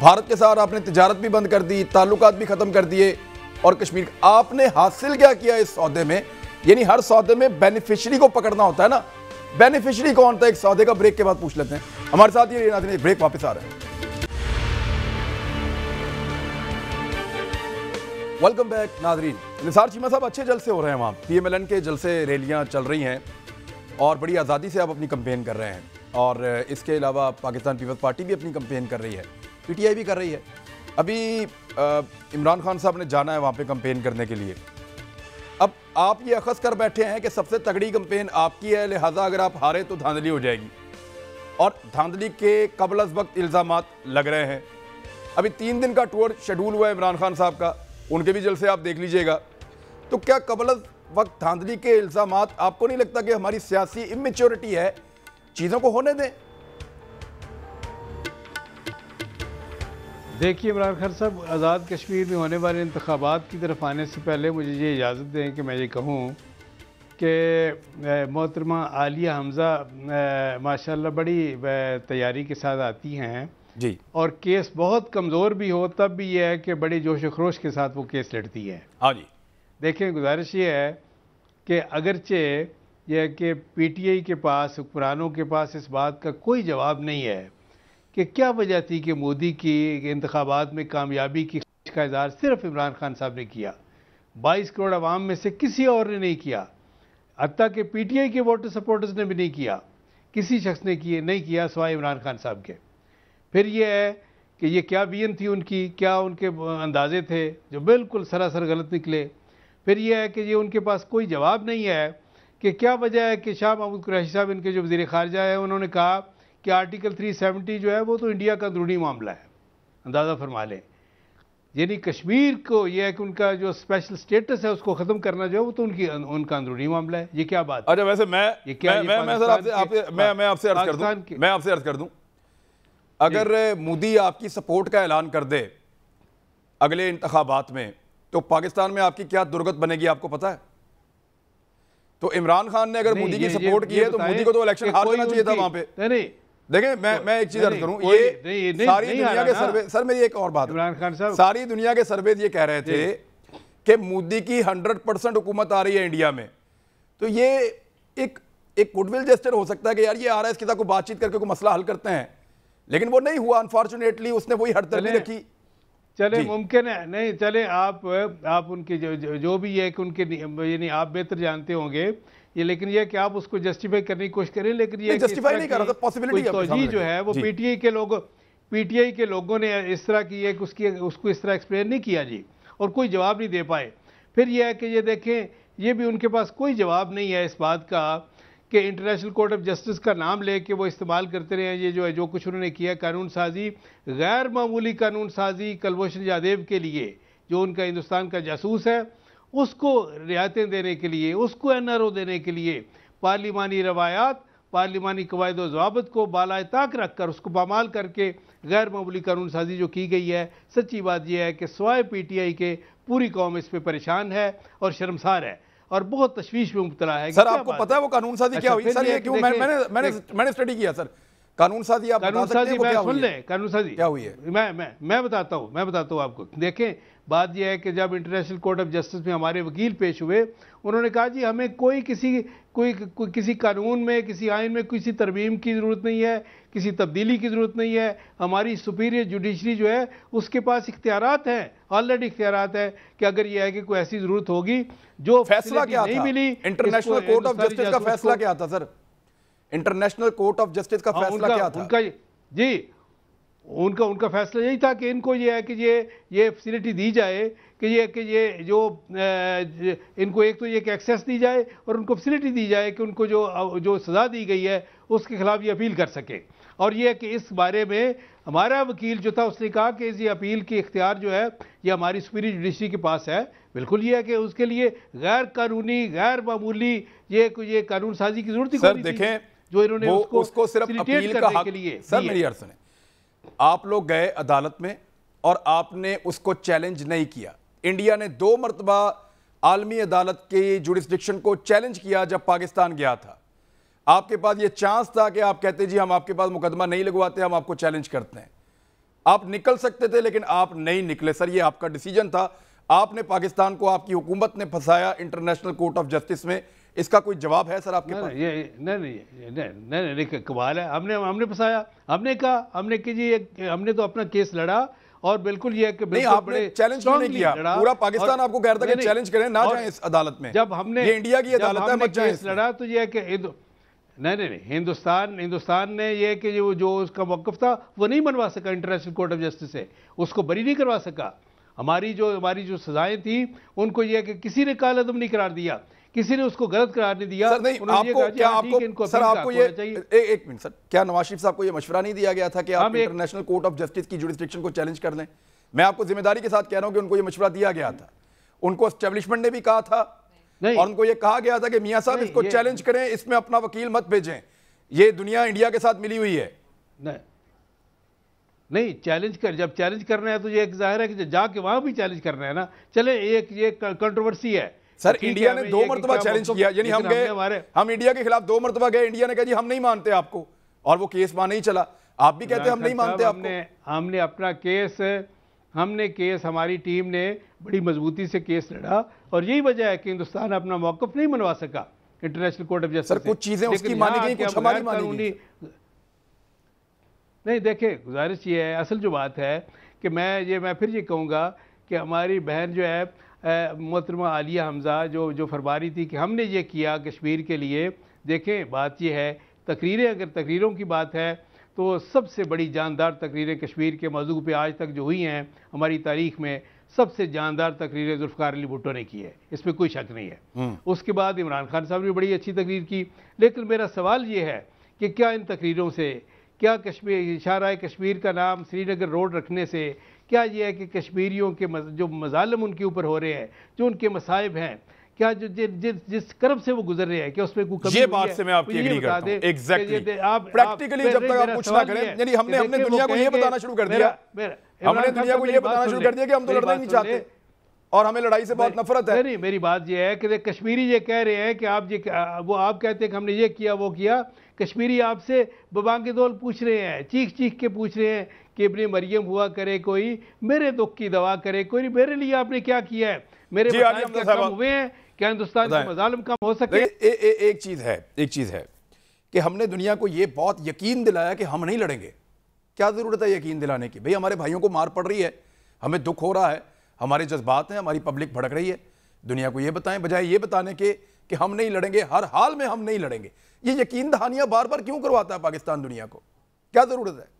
भारत के साथ आपने तिजारत भी बंद कर दी, ताल्लुकात भी ख़त्म कर दिए, और कश्मीर आपने हासिल क्या किया इस सौदे में? यानी हर सौदे में बेनिफिशरी को पकड़ना होता है ना। बेनिफिशरी कौन था एक सौदे का? ब्रेक के बाद पूछ लेते हैं। हमारे साथ ये नाज़रीन ब्रेक वापस आ रहे हैं। वेलकम बैक नाजरीन। निसार चीमा साहब अच्छे जलसे हो रहे हैं वहाँ, PMLN के जलसे रैलियाँ चल रही हैं और बड़ी आज़ादी से आप अपनी कंपेन कर रहे हैं। और इसके अलावा पाकिस्तान पीपल्स पार्टी भी अपनी कंपेन कर रही है, PTI भी कर रही है। अभी इमरान खान साहब ने जाना है वहाँ पे कंपेन करने के लिए। अब आप ये अखज़ कर बैठे हैं कि सबसे तगड़ी कंपेन आपकी है, लिहाजा अगर आप हारे तो धांधली हो जाएगी, और धांधली के कबल अज़ वक्त इल्ज़ामात लग रहे हैं। अभी 3 दिन का टूर शेड्यूल हुआ है इमरान खान साहब का, उनके भी जलसे आप देख लीजिएगा। तो क्या कबल वक्त धांधली के इल्ज़ामात, आपको नहीं लगता कि हमारी सियासी इमेच्योरिटी है? चीज़ों को होने दें। देखिए इमरान खान साहब, आज़ाद कश्मीर में होने वाले इंतखाबात की तरफ आने से पहले मुझे ये इजाज़त दें कि मैं ये कहूँ कि मोहतरमा आलिया हमज़ा माशाल्लाह बड़ी तैयारी के साथ आती हैं जी, और केस बहुत कमज़ोर भी हो तब भी यह है कि बड़ी जोश व खरोश के साथ वो केस लड़ती है। हाँ जी, देखें गुजारिश ये है कि अगरचे यह कि PTI के पास, हुक्मरानों के पास इस बात का कोई जवाब नहीं है कि क्या वजह थी कि मोदी की इंतखाबात में कामयाबी की का इज़हार सिर्फ इमरान खान साहब ने किया, 22 करोड़ आवाम में से किसी और ने नहीं किया, हत्ता कि PTI के वोटर सपोर्टर्स ने भी नहीं किया, किसी शख्स ने नहीं किया सिवाय इमरान खान साहब के। फिर ये है कि ये क्या विजन थी उनकी, क्या उनके अंदाजे थे जो बिल्कुल सरासर गलत निकले। फिर ये है कि ये उनके पास कोई जवाब नहीं है कि क्या वजह है कि शाह महमूद कुरैशी साहब इनके जो वज़ीर ख़ारजा है उन्होंने कहा कि आर्टिकल 370 जो है वो तो इंडिया का अंदरूनी मामला है। अंदाज़ा फरमा लें, यानी कश्मीर को यह है कि उनका जो स्पेशल स्टेटस है उसको ख़त्म करना जो है वो तो उनका अंदरूनी मामला है। ये क्या बात? अच्छा वैसे मैं आपसे अर्ज कर दूं, अगर मोदी आपकी सपोर्ट का ऐलान कर दे अगले इंतखाबात में, तो पाकिस्तान में आपकी क्या दुर्गत बनेगी आपको पता है? तो इमरान खान ने अगर मोदी की सपोर्ट की है तो मोदी को तो इलेक्शन हार जाना चाहिए था वहां पे। नहीं, देखें मैं एक चीज अर्ज करूं, ये सारी दुनिया के सर्वे, सर मेरी एक और बात, इमरान खान साहब सारी दुनिया के सर्वे ये कह रहे थे कि मोदी की 100% हुकूमत आ रही है इंडिया में, तो ये एक गुडविल जेस्चर हो सकता है कि यार ये आ रहा है, इसके साथ कोई बातचीत करके कोई मसला हल करते हैं, लेकिन वो नहीं हुआ अनफॉर्चुनेटली। उसने वही हड़तर्मी रखी। चले मुमकिन है नहीं, चले आप उनके जो भी है कि उनके, यानी आप बेहतर जानते होंगे ये, लेकिन ये कि आप उसको जस्टिफाई करने की कोशिश करें, लेकिन ये जस्टिफाई नहीं कर रहा था, पॉसिबिलिटी तौजीह जो है वो पीटीआई के लोगों ने इस तरह की है कि उसको इस तरह एक्सप्लेन नहीं किया जी, और कोई जवाब नहीं दे पाए। फिर यह है कि ये देखें, ये भी उनके पास कोई जवाब नहीं है इस बात का कि इंटरनेशनल कोर्ट ऑफ जस्टिस का नाम लेके वो इस्तेमाल करते रहे। ये जो है जो कुछ उन्होंने किया कानून साजी, गैर मामूली कानून साजी कुलभूषण जाधव के लिए, जो उनका हिंदुस्तान का जासूस है, उसको रियायतें देने के लिए, उसको एनआरओ देने के लिए पार्लिमानी रवायात, पार्लिमानी कवायद व ज़वाबित को बालाए ताक रख कर उसको पामाल करके गैर मामूली कानून साजी जो की गई है, सच्ची बात यह है कि सिवाय पीटीआई के पूरी कौम इस पर परेशान है और शर्मसार है और बहुत तशवीश में मुब्तला है। सर आपको पता है वो कानून साजी क्या हुई? सर ये क्यों, मैंने स्टडी किया सर, कानून साजी आप बता सकते हैं वो क्या हुई है? कानून साजी क्या हुई है? मैं बताता हूँ आपको। देखें, बात यह है कि जब इंटरनेशनल कोर्ट ऑफ जस्टिस में हमारे वकील पेश हुए, उन्होंने कहा जी हमें कोई किसी कानून में, किसी आइन में किसी तरमीम की ज़रूरत नहीं है, किसी तब्दीली की ज़रूरत नहीं है। हमारी सुपीरियर जुडिशरी जो है उसके पास इख्तियारात हैं, ऑलरेडी इख्तियारात है कि अगर यह है कि कोई ऐसी ज़रूरत होगी जो फैसला क्या नहीं मिली। इंटरनेशनल कोर्ट ऑफ जस्टिस का फैसला क्या था sir? International court of justice का फैसला क्या था? उनका फैसला यही था कि इनको ये है कि ये फैसिलिटी दी जाए कि ये जो इनको एक तो ये कि एक्सेस दी जाए और उनको फैसिलिटी दी जाए कि उनको जो सज़ा दी गई है उसके खिलाफ ये अपील कर सके। और ये कि इस बारे में हमारा वकील जो था उसने कहा कि ये अपील की इख्तियार जो है ये हमारी सुपीरियर जुडिशरी के पास है। बिल्कुल ये है कि उसके लिए गैर कानूनी, गैर मामूली ये कानून साजी की जरूरत ही सर देखें, जो इन्होंने उसको सिर्फ अपील का हक के लिए। सर मेरी अर्ज सुने, आप लोग गए अदालत में और आपने उसको चैलेंज नहीं किया। इंडिया ने 2 मरतबा आलमी अदालत की जुरिस्डिक्शन को चैलेंज किया जब पाकिस्तान गया था। आपके पास ये चांस था कि आप कहते जी हम आपके पास मुकदमा नहीं लगवाते, हम आपको चैलेंज करते हैं। आप निकल सकते थे लेकिन आप नहीं निकले। सर ये आपका डिसीजन था, आपने पाकिस्तान को, आपकी हुकूमत ने फंसाया इंटरनेशनल कोर्ट ऑफ जस्टिस में। इसका कोई जवाब है सर आपके पास? नहीं, कमाल है। हमने फंसाया, हमने कहा हमने तो अपना केस लड़ा और बिल्कुल ये कि नहीं, आपने चैलेंज नहीं किया। पूरा पाकिस्तान आपको कह रहा था कि चैलेंज करें, ना जाएं इस अदालत में। जब हमने ये इंडिया की अदालत है, मत जाएं। लड़ा तो ये कि नहीं, हिंदुस्तान ने ये कि जो उसका मौक़िफ़ था वो नहीं मनवा सका इंटरनेशनल कोर्ट ऑफ जस्टिस से, उसको बरी नहीं करवा सका। हमारी जो सजाएं थी उनको यह कि किसी ने काल अदम नहीं करार दिया, किसी ने उसको गलत करार नहीं दिया। सर नहीं, आपको ये एक मिनट सर, क्या नवाज शरीफ साहब को ये मशवरा नहीं दिया गया था कि आप इंटरनेशनल कोर्ट ऑफ जस्टिस की जुरिस्डिक्शन को चैलेंज कर लें? मैं आपको जिम्मेदारी के साथ कह रहा हूं कि उनको ये मशवरा दिया गया था, उनको एस्टेब्लिशमेंट ने भी कहा था और उनको ये कहा गया था कि मियां साहब इसको चैलेंज करें, इसमें अपना वकील मत भेजें, ये दुनिया इंडिया के साथ मिली हुई है। नहीं, जब चैलेंज करना है तो ये एक जाहिर है कि जाके वहां भी चैलेंज करना है ना। चले, ये कंट्रोवर्सी है सर। इंडिया ने 2 मरतबा चैलेंज किया, यानी हम इंडिया के खिलाफ 2 मरतबा गए, इंडिया ने कहा जी हम नहीं मानते आपको, और वो केस वहां नहीं चला। आप भी कहते हैं हम नहीं मानते आपको। हमने अपना केस हमारी टीम ने बड़ी मजबूती से केस लड़ा और यही वजह है कि हिंदुस्तान अपना मौक़िफ़ नहीं मनवा सका international court of justice. Sir कुछ चीजें उसकी मानी गई, कुछ हमारी मानी गई। नहीं, देखे, गुजारिश ये है, असल जो बात है कि मैं फिर ये कहूँगा कि हमारी बहन जो है मोहतरमा आलिया हमज़ा जो फरमा रही थी कि हमने ये किया कश्मीर के लिए। देखें, बात ये है, अगर तकरीरों की बात है तो सबसे बड़ी जानदार तकरीरें कश्मीर के मौजू पे आज तक जो हुई हैं हमारी तारीख में, सबसे जानदार तकरीरें ज़ुल्फ़िकार अली भुट्टो ने की है, इसमें कोई शक नहीं है। उसके बाद इमरान खान साहब ने बड़ी अच्छी तकरीर की। लेकिन मेरा सवाल ये है कि क्या इन तकरीरों से, क्या इशारा कश्मीर का नाम श्रीनगर रोड रखने से क्या ये है कि कश्मीरियों के जो मज़ालिम उनके ऊपर हो रहे हैं, जो उनके मसाइब हैं, क्या जो जिस करब से वो गुजर रहे हैं, क्या उसमें कोई कमी? ये बात से मैं आपकी एग्री करता हूं। एग्जैक्टली, प्रैक्टिकली जब तक आप कुछ ना करें, यानी हमने दुनिया को ये बताना शुरू कर दिया। हमने दुनिया को ये बताना शुरू कर दिया कि हम तो लड़ना ही नहीं चाहते और हमें लड़ाई से बहुत नफरत है। नहीं, मेरी बात ये है कि कश्मीरी ये कह रहे हैं कि आप कहते हैं कि हमने ये किया वो किया। कश्मीरी आपसे बबांगे दौल पूछ रहे हैं, चीख चीख के पूछ रहे हैं कि इब्ने मरियम हुआ करे कोई, मेरे दुख की दवा करे कोई, मेरे लिए आपने क्या किया है, मेरे मसाइल कम हुए हैं क्या, हिंदुस्तान के मजालिम कम हो सके। एक चीज है कि हमने दुनिया को ये बहुत यकीन दिलाया कि हम नहीं लड़ेंगे। क्या जरूरत है यकीन दिलाने की? भाई हमारे भाइयों को मार पड़ रही है, हमें दुख हो रहा है, हमारे जज्बात हैं, हमारी पब्लिक भड़क रही है, दुनिया को ये बताएं बजाय ये बताने के कि हम नहीं लड़ेंगे, हर हाल में हम नहीं लड़ेंगे। ये यकीन दहानियां बार बार क्यों करवाता है पाकिस्तान दुनिया को? क्या जरूरत है?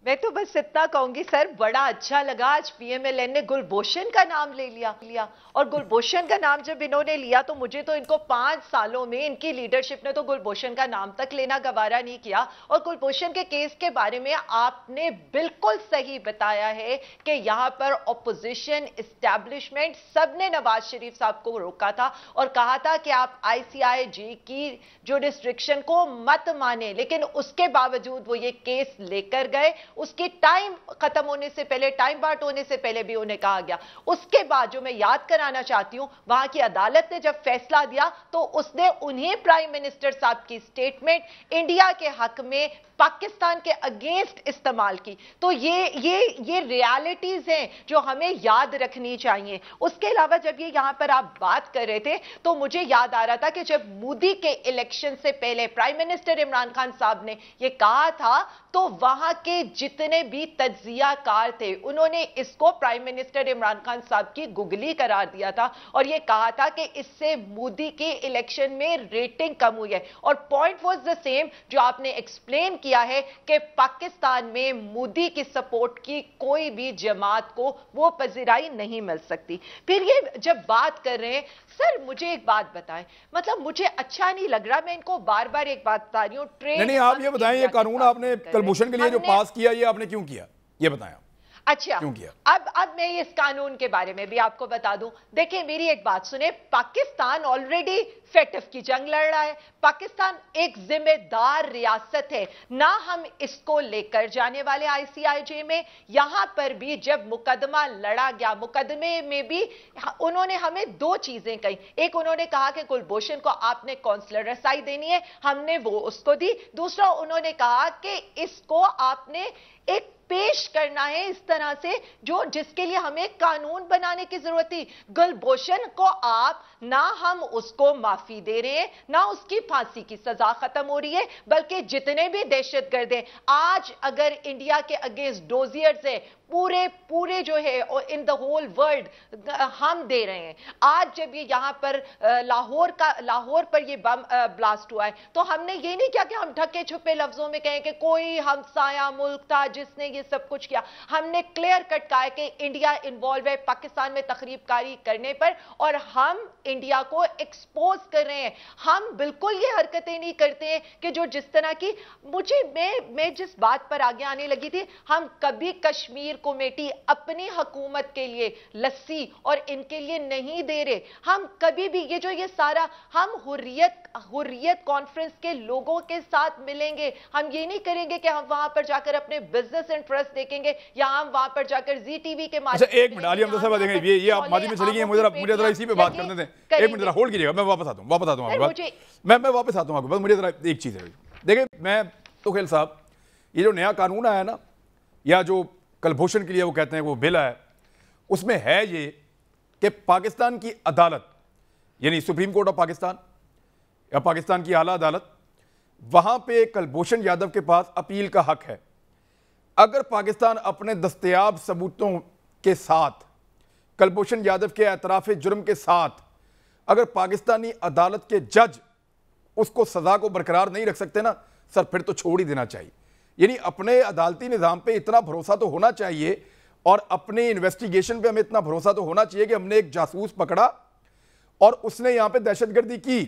मैं तो बस इतना कहूंगी सर, बड़ा अच्छा लगा आज पीएमएलएन ने गुलभूषण का नाम ले लिया और गुलभूषण का नाम जब इन्होंने लिया तो मुझे तो इनको 5 सालों में इनकी लीडरशिप ने तो गुलभूषण का नाम तक लेना गवारा नहीं किया। और गुलभूषण के केस के बारे में आपने बिल्कुल सही बताया है कि यहां पर ऑपोजिशन एस्टैब्लिशमेंट सबने नवाज शरीफ साहब को रोका था और कहा था कि आप आईसीआईजे की जो रिस्ट्रिक्शन को मत माने, लेकिन उसके बावजूद वो ये केस लेकर गए। उसके टाइम खत्म होने से पहले, टाइम बाट होने से पहले भी उन्हें कहा गया। उसके बाद जो मैं याद कराना चाहती हूं, वहां की अदालत ने जब फैसला दिया तो उसने उन्हें प्राइम मिनिस्टर साहब की स्टेटमेंट इंडिया के हक में पाकिस्तान के अगेंस्ट इस्तेमाल की। तो ये रियलिटीज हैं जो हमें याद रखनी चाहिए। उसके अलावा जब ये यहां पर आप बात कर रहे थे तो मुझे याद आ रहा था कि जब मोदी के इलेक्शन से पहले प्राइम मिनिस्टर इमरान खान साहब ने ये कहा था तो वहां के जितने भी तज्जियाकार थे उन्होंने इसको प्राइम मिनिस्टर इमरान खान साहब की गुगली करार दिया था और ये कहा था कि इससे मोदी के इलेक्शन में रेटिंग कम हुई है। और पॉइंट वाज द सेम जो आपने एक्सप्लेन किया है कि पाकिस्तान में मोदी की सपोर्ट की कोई भी जमात को वो पजीराई नहीं मिल सकती। फिर ये जब बात कर रहे हैं सर, मुझे एक बात बताएं, मतलब मुझे अच्छा नहीं लग रहा, मैं इनको बार बार एक बात बता रही हूं, ट्रेन नहीं आप ये बताएं, ये कानून आपने कुलभूषण के लिए जो पास किया ये आपने क्यों किया, ये बताएं। अच्छा, अब मैं इस कानून के बारे में भी आपको बता दूं। देखिए मेरी एक बात सुने, पाकिस्तान ऑलरेडी फेटफ की जंग लड़ रहा है। पाकिस्तान एक जिम्मेदार रियासत है, ना हम इसको लेकर जाने वाले आईसीआईजे में। यहां पर भी जब मुकदमा लड़ा गया, मुकदमे में भी उन्होंने हमें 2 चीजें कही। एक उन्होंने कहा कि कुलभूषण को आपने कौंसलर रसाई देनी है, हमने वो उसको दी। दूसरा उन्होंने कहा कि इसको आपने एक पेश करना है इस तरह से जिसके लिए हमें कानून बनाने की जरूरत थी। गुलभूषण को आप ना हम उसको माफी दे रहे हैं, ना उसकी फांसी की सजा खत्म हो रही है, बल्कि जितने भी दहशतगर्द हैं, आज अगर इंडिया के अगेंस्ट डोजियर्स है पूरे जो है इन द होल वर्ल्ड हम दे रहे हैं। आज जब ये यहां पर लाहौर पर ये बम ब्लास्ट हुआ है तो हमने ये नहीं किया कि हम ढके छुपे लफ्जों में कहें कि कोई हमसाया मुल्क था जिसने ये सब कुछ किया। हमने क्लियर कट कहा है कि इंडिया इन्वॉल्व है पाकिस्तान में तखरीबकारी करने पर और हम इंडिया को एक्सपोज कर रहे हैं। हम बिल्कुल ये हरकतें नहीं करते हैं कि जो जिस तरह की मैं जिस बात पर आगे आने लगी थी, हम कभी कश्मीर कमेटी अपनी हुकूमत के लिए लस्सी और इनके लिए नहीं दे रहे। हम कभी भी ये सारा हम हुर्रियत कॉन्फ्रेंस के लोगों के साथ मिलेंगे। हम ये नहीं करेंगे कि हम वहां पर जाकर अपने बिजनेस इंटरेस्ट देखेंगे या हम वहां पर जाकर जी टीवी के माध्यम से। एक मिनट आलिया हमजा साहब देखेंगे, ये आप माजी में चली गई, मुझे जरा इसी पे बात करने दें। एक मिनट जरा होल्ड कीजिएगा, मैं वापस आता हूं आपके पास। मैं वापस आता हूं आपके पास। मुझे जरा एक चीज है, देखिए मैं तुखैल साहब, ये जो नया कानून आया ना, या जो कुलभूषण के लिए वो कहते हैं वो बिल है, उसमें है ये कि पाकिस्तान की अदालत यानी सुप्रीम कोर्ट ऑफ पाकिस्तान या पाकिस्तान की आला अदालत, वहां पे कुलभूषण यादव के पास अपील का हक है। अगर पाकिस्तान अपने दस्तयाब सबूतों के साथ, कुलभूषण यादव के एतराफ़ जुर्म के साथ, अगर पाकिस्तानी अदालत के जज उसको सजा को बरकरार नहीं रख सकते ना सर, फिर तो छोड़ ही देना चाहिए। यानी अपने अदालती निज़ाम पे इतना भरोसा तो होना चाहिए और अपने इन्वेस्टिगेशन पे हमें इतना भरोसा तो होना चाहिए कि हमने एक जासूस पकड़ा और उसने यहाँ पे दहशतगर्दी की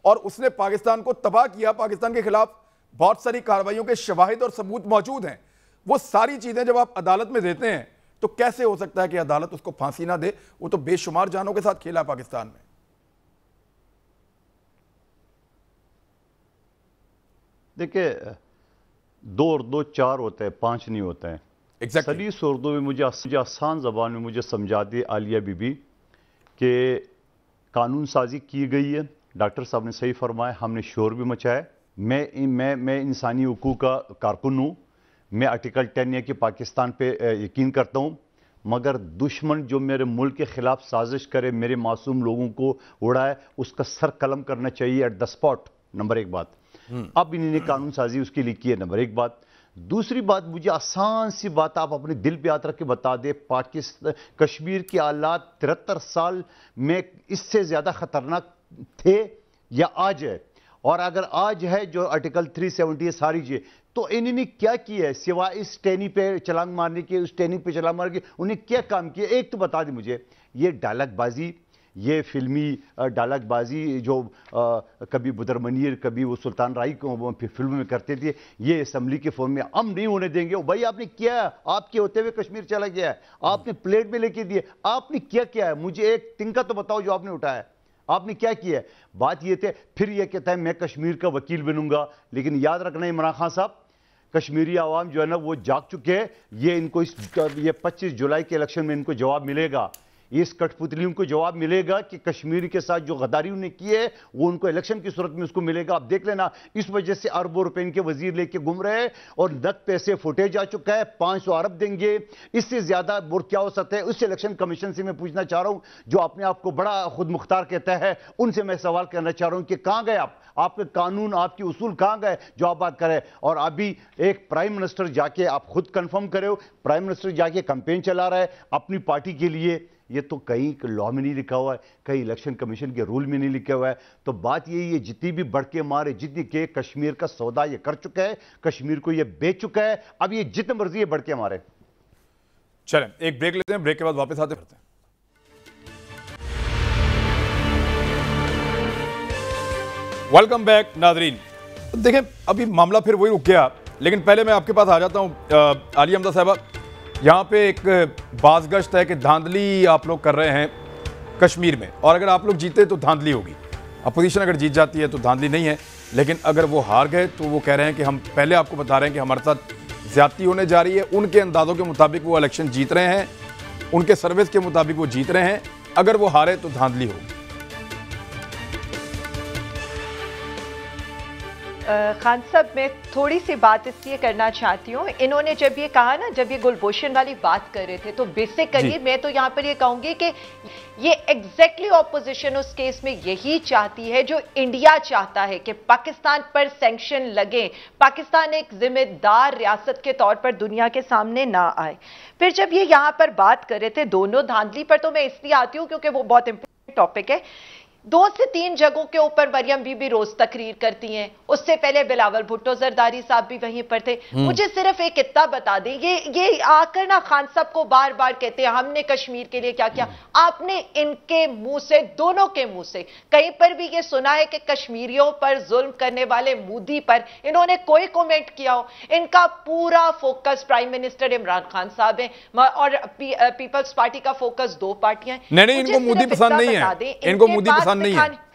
और उसने पाकिस्तान को तबाह किया। पाकिस्तान के खिलाफ बहुत सारी कार्रवाइयों के शवाहिद और सबूत मौजूद हैं। वो सारी चीज़ें जब आप अदालत में देते हैं तो कैसे हो सकता है कि अदालत उसको फांसी ना दे? वो तो बेशुमार जानों के साथ खेला पाकिस्तान में। देखिए 2 और 2 4 होता है, 5 नहीं होता है। एग्जैक्टली। सलीस उर्दू में मुझे आसान ज़बान में मुझे समझा दी आलिया बीबी कि कानून साजी की गई है। डॉक्टर साहब ने सही फरमाया, हमने शोर भी मचाया। मैं इंसानी हुकूक का कारकुन हूँ। मैं आर्टिकल 10 कि पाकिस्तान पे यकीन करता हूँ, मगर दुश्मन जो मेरे मुल्क के खिलाफ साजिश करे, मेरे मासूम लोगों को उड़ाए, उसका सर कलम करना चाहिए एट द स्पॉट। नंबर 1 बात। अब इन्होंने कानून साजी उसके लिए की है, नंबर 1 बात। दूसरी बात, मुझे आसान सी बात आप अपने दिल पे याद रख के बता दे, पाकिस्तान कश्मीर के हालात 73 साल में इससे ज्यादा खतरनाक थे या आज है? और अगर आज है जो आर्टिकल 370 है सारी चीजें, तो इन्होंने क्या किया है सिवाय इस टैनी पे छलांग मारने के, उस टैनिंग पे छलांग मारने के? उन्हें क्या काम किया? एक तो बता दें मुझे। ये डायलॉगबाजी, ये फिल्मी डायलॉगबाजी जो कभी बुदरमनीर, कभी वो सुल्तान राई को फिल्म में करते थे, ये असम्बली के फॉर्म में हम नहीं होने देंगे। भाई आपने क्या, आपके होते हुए कश्मीर चला गया है, आपने प्लेट में लेके दिए, आपने क्या किया है? मुझे एक तिनका तो बताओ जो आपने उठाया, आपने क्या किया है? बात ये थे, फिर ये कहता है मैं कश्मीर का वकील बनूंगा। लेकिन याद रखना इमरान खान साहब, कश्मीरी आवाम जो है ना वो जाग चुके हैं। ये इनको ये 25 जुलाई के इलेक्शन में इनको जवाब मिलेगा, इस कठपुतलियों को जवाब मिलेगा कि कश्मीर के साथ जो गद्दारी उन्हें की है वो उनको इलेक्शन की सूरत में उसको मिलेगा। आप देख लेना, इस वजह से अरबों रुपए इनके वजीर लेके घूम रहे हैं और नकद पैसे फुटे जा चुका है। 500 अरब देंगे, इससे ज्यादा और क्या हो सकता है? उस इलेक्शन कमीशन से मैं पूछना चाह रहा हूं जो अपने आप को बड़ा खुद मुख्तार कहता है, उनसे मैं सवाल करना चाह रहा हूं कि कहां गए आप? आपके कानून, आपके उसूल कहां गए जो आप बात करें? और अभी एक प्राइम मिनिस्टर जाके, आप खुद कंफर्म करे हो, प्राइम मिनिस्टर जाके कैंपेन चला रहा है अपनी पार्टी के लिए। ये तो कहीं लॉ में नहीं लिखा हुआ है, कहीं इलेक्शन कमीशन के रूल में नहीं लिखा हुआ है। तो बात यही है, जितनी भी बढ़ के मारे, जितनी के कश्मीर का सौदा ये कर चुका है, कश्मीर को ये बेच चुका है, अब ये जितने मर्जी ये बढ़ के मारे। चलें एक ब्रेक लेते हैं, ब्रेक के बाद वापस आते हैं। वेलकम बैक नाजरीन। देखें अभी मामला फिर वही रुक गया, लेकिन पहले मैं आपके पास आ जाता हूं आलिया हमदा साहबा। यहाँ पे एक बाज़गश्त है कि धांधली आप लोग कर रहे हैं कश्मीर में, और अगर आप लोग जीते तो धांधली होगी, अपोजिशन अगर जीत जाती है तो धांधली नहीं है। लेकिन अगर वो हार गए तो वो कह रहे हैं कि हम पहले आपको बता रहे हैं कि हमारे साथ ज्यादती होने जा रही है। उनके अंदाजों के मुताबिक वो इलेक्शन जीत रहे हैं, उनके सर्विस के मुताबिक वो जीत रहे हैं। अगर वो हारे तो धांधली होगी। खान साहब, मैं थोड़ी सी बात इसलिए करना चाहती हूँ, इन्होंने जब ये कहा ना, जब ये गुलभूषण वाली बात कर रहे थे, तो बेसिकली मैं तो यहाँ पर ये कहूंगी कि ये एग्जैक्टली ऑपोजिशन उस केस में यही चाहती है जो इंडिया चाहता है कि पाकिस्तान पर सैंक्शन लगे, पाकिस्तान एक जिम्मेदार रियासत के तौर पर दुनिया के सामने ना आए। फिर जब ये यहाँ पर बात कर रहे थे दोनों धांधली पर, तो मैं इसलिए आती हूँ क्योंकि वो बहुत इंपॉर्टेंट टॉपिक है। 2 से 3 जगहों के ऊपर मरियम बीबी रोज तकरीर करती हैं, उससे पहले बिलावल भुट्टो जरदारी साहब भी वहीं पर थे। मुझे सिर्फ एक इतना बता दें, ये आकर ना खान साहब को बार बार कहते हैं हमने कश्मीर के लिए क्या किया। आपने इनके मुंह से, दोनों के मुंह से कहीं पर भी ये सुना है कि कश्मीरियों पर जुल्म करने वाले मोदी पर इन्होंने कोई कमेंट किया हो? इनका पूरा focus prime minister Imran Khan साहब है और पीपल्स पार्टी का फोकस 2 पार्टियां हैं। नहीं, इनको मोदी पसंद नहीं है, इनको मोदी पसंद नहीं है।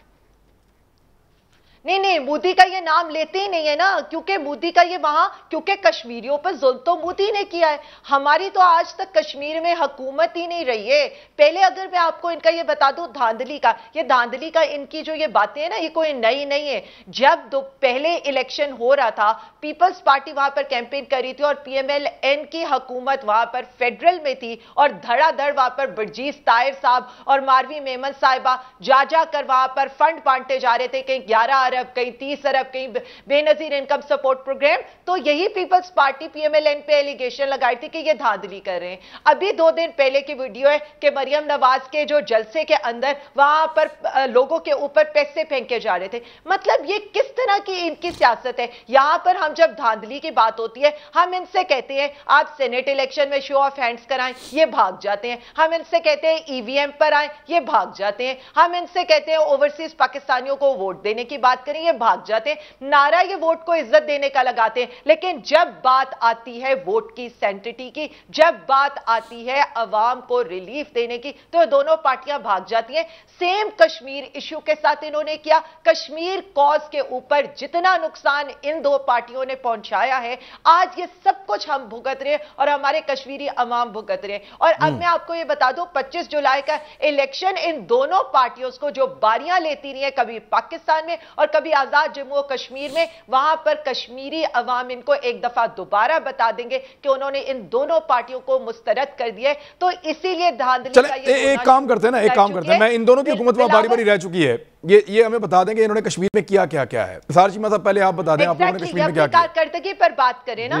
नहीं, मोदी का ये नाम लेते ही नहीं है ना, क्योंकि मोदी का ये वहां, क्योंकि कश्मीरियों पर जुल्म तो मोदी ने किया है। हमारी तो आज तक कश्मीर में हुकूमत ही नहीं रही है। पहले अगर मैं आपको इनका ये बता दूं धांधली का, ये धांधली का इनकी जो ये बातें हैं ना, ये कोई नई नहीं है। जब पहले इलेक्शन हो रहा था, पीपल्स पार्टी वहां पर कैंपेन कर रही थी और PMLN की हुकूमत वहां पर फेडरल में थी, और धड़ाधड़ वहां पर बर्जीस ताहिर साहब और मारवी मेमन साहिबा जा कर वहां पर फंड बांटते जा रहे थे, कहीं 11 अरब, कहीं 30 अरब, कहीं बेनजीर इनकम सपोर्ट प्रोग्राम। तो यही पीपल्स पार्टी PMLN पे एलिगेशन लगाई थी कि ये धांधली कर रहे हैं। अभी 2 दिन पहले की वीडियो है कि मरियम नवाज के जो जलसे के अंदर वहां पर लोगों के ऊपर पैसे फेंके जा रहे थे। मतलब ये किस तरह की इनकी सियासत है। यहां पर हम जब धांधली की बात होती है, हम इनसे कहते हैं आप सेनेट इलेक्शन में शो ऑफ हैंड्स कराएं, ये भाग जाते हैं। हम इनसे कहते हैं EVM पर आए, ये भाग जाते हैं। हम इनसे कहते हैं ओवरसीज पाकिस्तानियों को वोट देने की बात बात करें ये भाग जाते हैं, नारा ये वोट को इज्जत देने का लगाते हैं, लेकिन जब बात आती है वोट की सैंक्टिटी की, जब बात आती है अवाम को रिलीफ देने की, तो दोनों पार्टियां भाग जाती हैं। सेम कश्मीर इश्यू के साथ इन्होंने किया। कश्मीर कॉज के ऊपर जितना नुकसान इन दो पार्टियों ने पहुंचाया है, आज ये सब कुछ हम भुगत रहे हैं और हमारे कश्मीरी अवाम भुगत रहे हैं। और अब मैं आपको ये बता दूं, 25 जुलाई का इलेक्शन इन दोनों पार्टियों को जो बारियां लेती रही है, कभी पाकिस्तान में और कभी आजाद जम्मू और कश्मीर में, वहां पर कश्मीरी अवाम इनको एक दफा दोबारा बता देंगे कि उन्होंने इन दोनों पार्टियों को मुस्तरद कर दिया है। तो इसीलिए धांधली का ये एक काम करते हैं ना, एक काम करते हैं, मैं इन दोनों की हुकूमत में बारी बारी रह चुकी है, ये हमें बता देंगे इन्होंने कश्मीर में किया क्या क्या है। सार चीमा साहब पहले आप बता दें, आप लोगों ने कश्मीर में क्या किया, कारकर्दगी पर बात करें ना,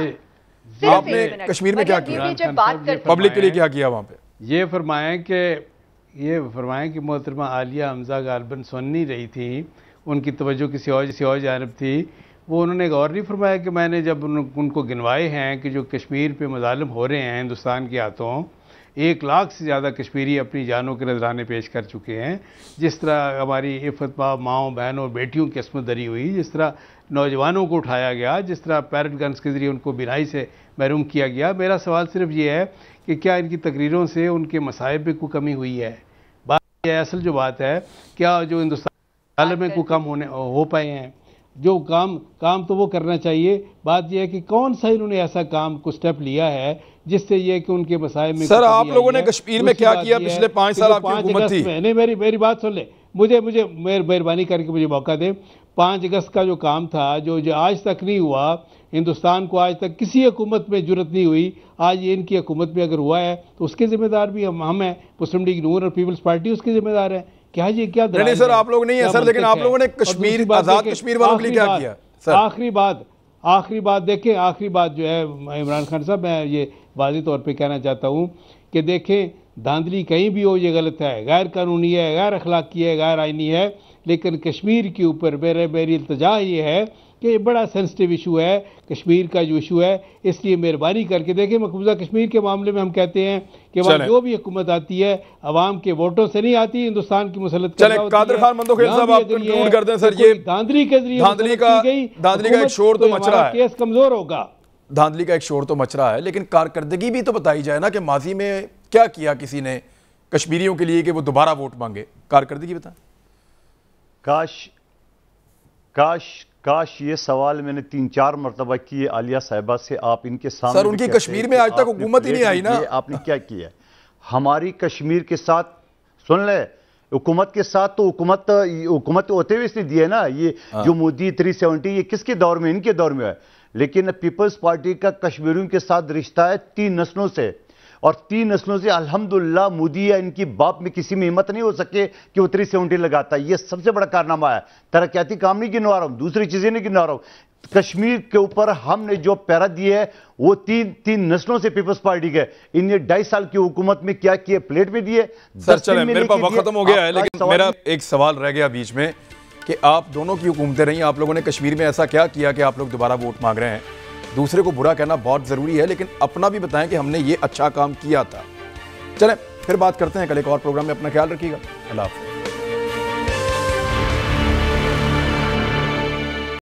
आपने कश्मीर में क्या किया, पब्लिक के लिए क्या किया वहां पे। ये फरमाएं कि मोहतरमा आलिया हमजा गालबन सुन नहीं रही थी, उनकी तवज्जो किसी और जानब थी। वो उन्होंने गौर नहीं फरमाया कि मैंने जब उनको गिनवाए हैं कि जो कश्मीर पे मजालिम हो रहे हैं हिंदुस्तान के हाथों, 1 लाख से ज़्यादा कश्मीरी अपनी जानों के नजराने पेश कर चुके हैं। जिस तरह हमारी इफ़्फ़त माओं बहनों बेटियों की अस्मत दरी हुई, जिस तरह नौजवानों को उठाया गया, जिस तरह पैरेट गन्स के ज़रिए उनको बिनाई से महरूम किया गया। मेरा सवाल सिर्फ ये है कि क्या इनकी तकरीरों से उनके मसाइब में कोई कमी हुई है? बात यह असल जो बात है, क्या जो हिंदुस्तान में कोई कम हो पाए हैं? जो काम तो वो करना चाहिए। बात यह है कि कौन सा इन्होंने ऐसा काम को स्टेप लिया है जिससे ये कि उनके मसाइब में। सर आप लोगों ने कश्मीर में क्या किया पिछले 5 साल आपकी हुकूमत थी? नहीं, मेरी बात सुन ले, मुझे मेहरबानी करके मुझे मौका दे। 5 अगस्त का जो काम था, जो आज तक नहीं हुआ, हिंदुस्तान को आज तक किसी हुकूमत में जरूरत नहीं हुई, आज ये इनकी हुकूमत में अगर हुआ है तो उसके जिम्मेदार भी हम हैं, मुस्लिम लीग नून और पीपल्स पार्टी उसके जिम्मेदार है। क्या ये क्या नहीं सर, आप लोग नहीं है सर, लेकिन आप लोगों ने कश्मीर, आजाद कश्मीर वालों के लिए क्या किया सर? आखिरी बात देखें, आखिरी बात जो है इमरान खान साहब, मैं ये वाज़ेह तौर पे कहना चाहता हूँ कि देखें, धांधली कहीं भी हो ये गलत है, गैर कानूनी है, गैर अखलाकी है, गैर आईनी है, लेकिन कश्मीर के ऊपर मेरी इल्तजा ये है कि ये बड़ा सेंसिटिव इशू है, कश्मीर का जो इशू है, इसलिए मेहरबानी करके देखें। मकबूजा कश्मीर के मामले में हम कहते हैं कि वहाँ जो भी हुकूमत आती है अवाम के वोटों से नहीं आती, हिंदुस्तान की मुसलत कादर खान मंदोखेल साहब आप कंक्लूड कर दें सर। ये धांधली के जरिए धांधली का एक शोर तो मच रहा है, केस कमजोर होगा, धांधली का एक शोर तो मच रहा है, लेकिन कारकर्दगी भी तो बताई जाए ना कि माजी में क्या किया किसी ने कश्मीरियों के लिए कि वो दोबारा वोट मांगे। कारकर्दगी बताएं। काश ये सवाल मैंने 3-4 मरतबा किए आलिया साहिबा से, आप इनके सामने। सर उनकी कश्मीर में आज तक हुकूमत ही नहीं आई ना, आपने क्या किया हमारी कश्मीर के साथ? सुन ले, हुकूमत के साथ तो हुकूमत होते हुए इसने दिए ना। ये जो मोदी 370 ये किसके दौर में? इनके दौर में है। लेकिन पीपल्स पार्टी का कश्मीरियों के साथ रिश्ता है 3 नस्लों से, और 3 नस्लों से अल्हम्दुलिल्लाह मोदी या इनकी बाप में किसी में हिम्मत नहीं हो सके कि वो 370 लगाता है। ये सबसे बड़ा कारनामा है। तरक्याती काम नहीं गिनवा रहा हूं, दूसरी चीजें नहीं गिनवा रहा हूं। कश्मीर के ऊपर हमने जो पैरा दिए है वो 3 नस्लों से पीपल्स पार्टी के। इन्हें 2.5 साल की हुकूमत में क्या किए? प्लेट में दिए। सर चले, मेरे पास वक्त खत्म हो गया है, लेकिन मेरा एक सवाल रह गया बीच में कि आप दोनों की हुकूमतें रही, आप लोगों ने कश्मीर में ऐसा क्या किया कि आप लोग दोबारा वोट मांग रहे हैं? दूसरे को बुरा कहना बहुत ज़रूरी है, लेकिन अपना भी बताएं कि हमने ये अच्छा काम किया था। चलें फिर बात करते हैं कल एक और प्रोग्राम में। अपना ख्याल रखिएगा। अल्लाह हाफ़िज़।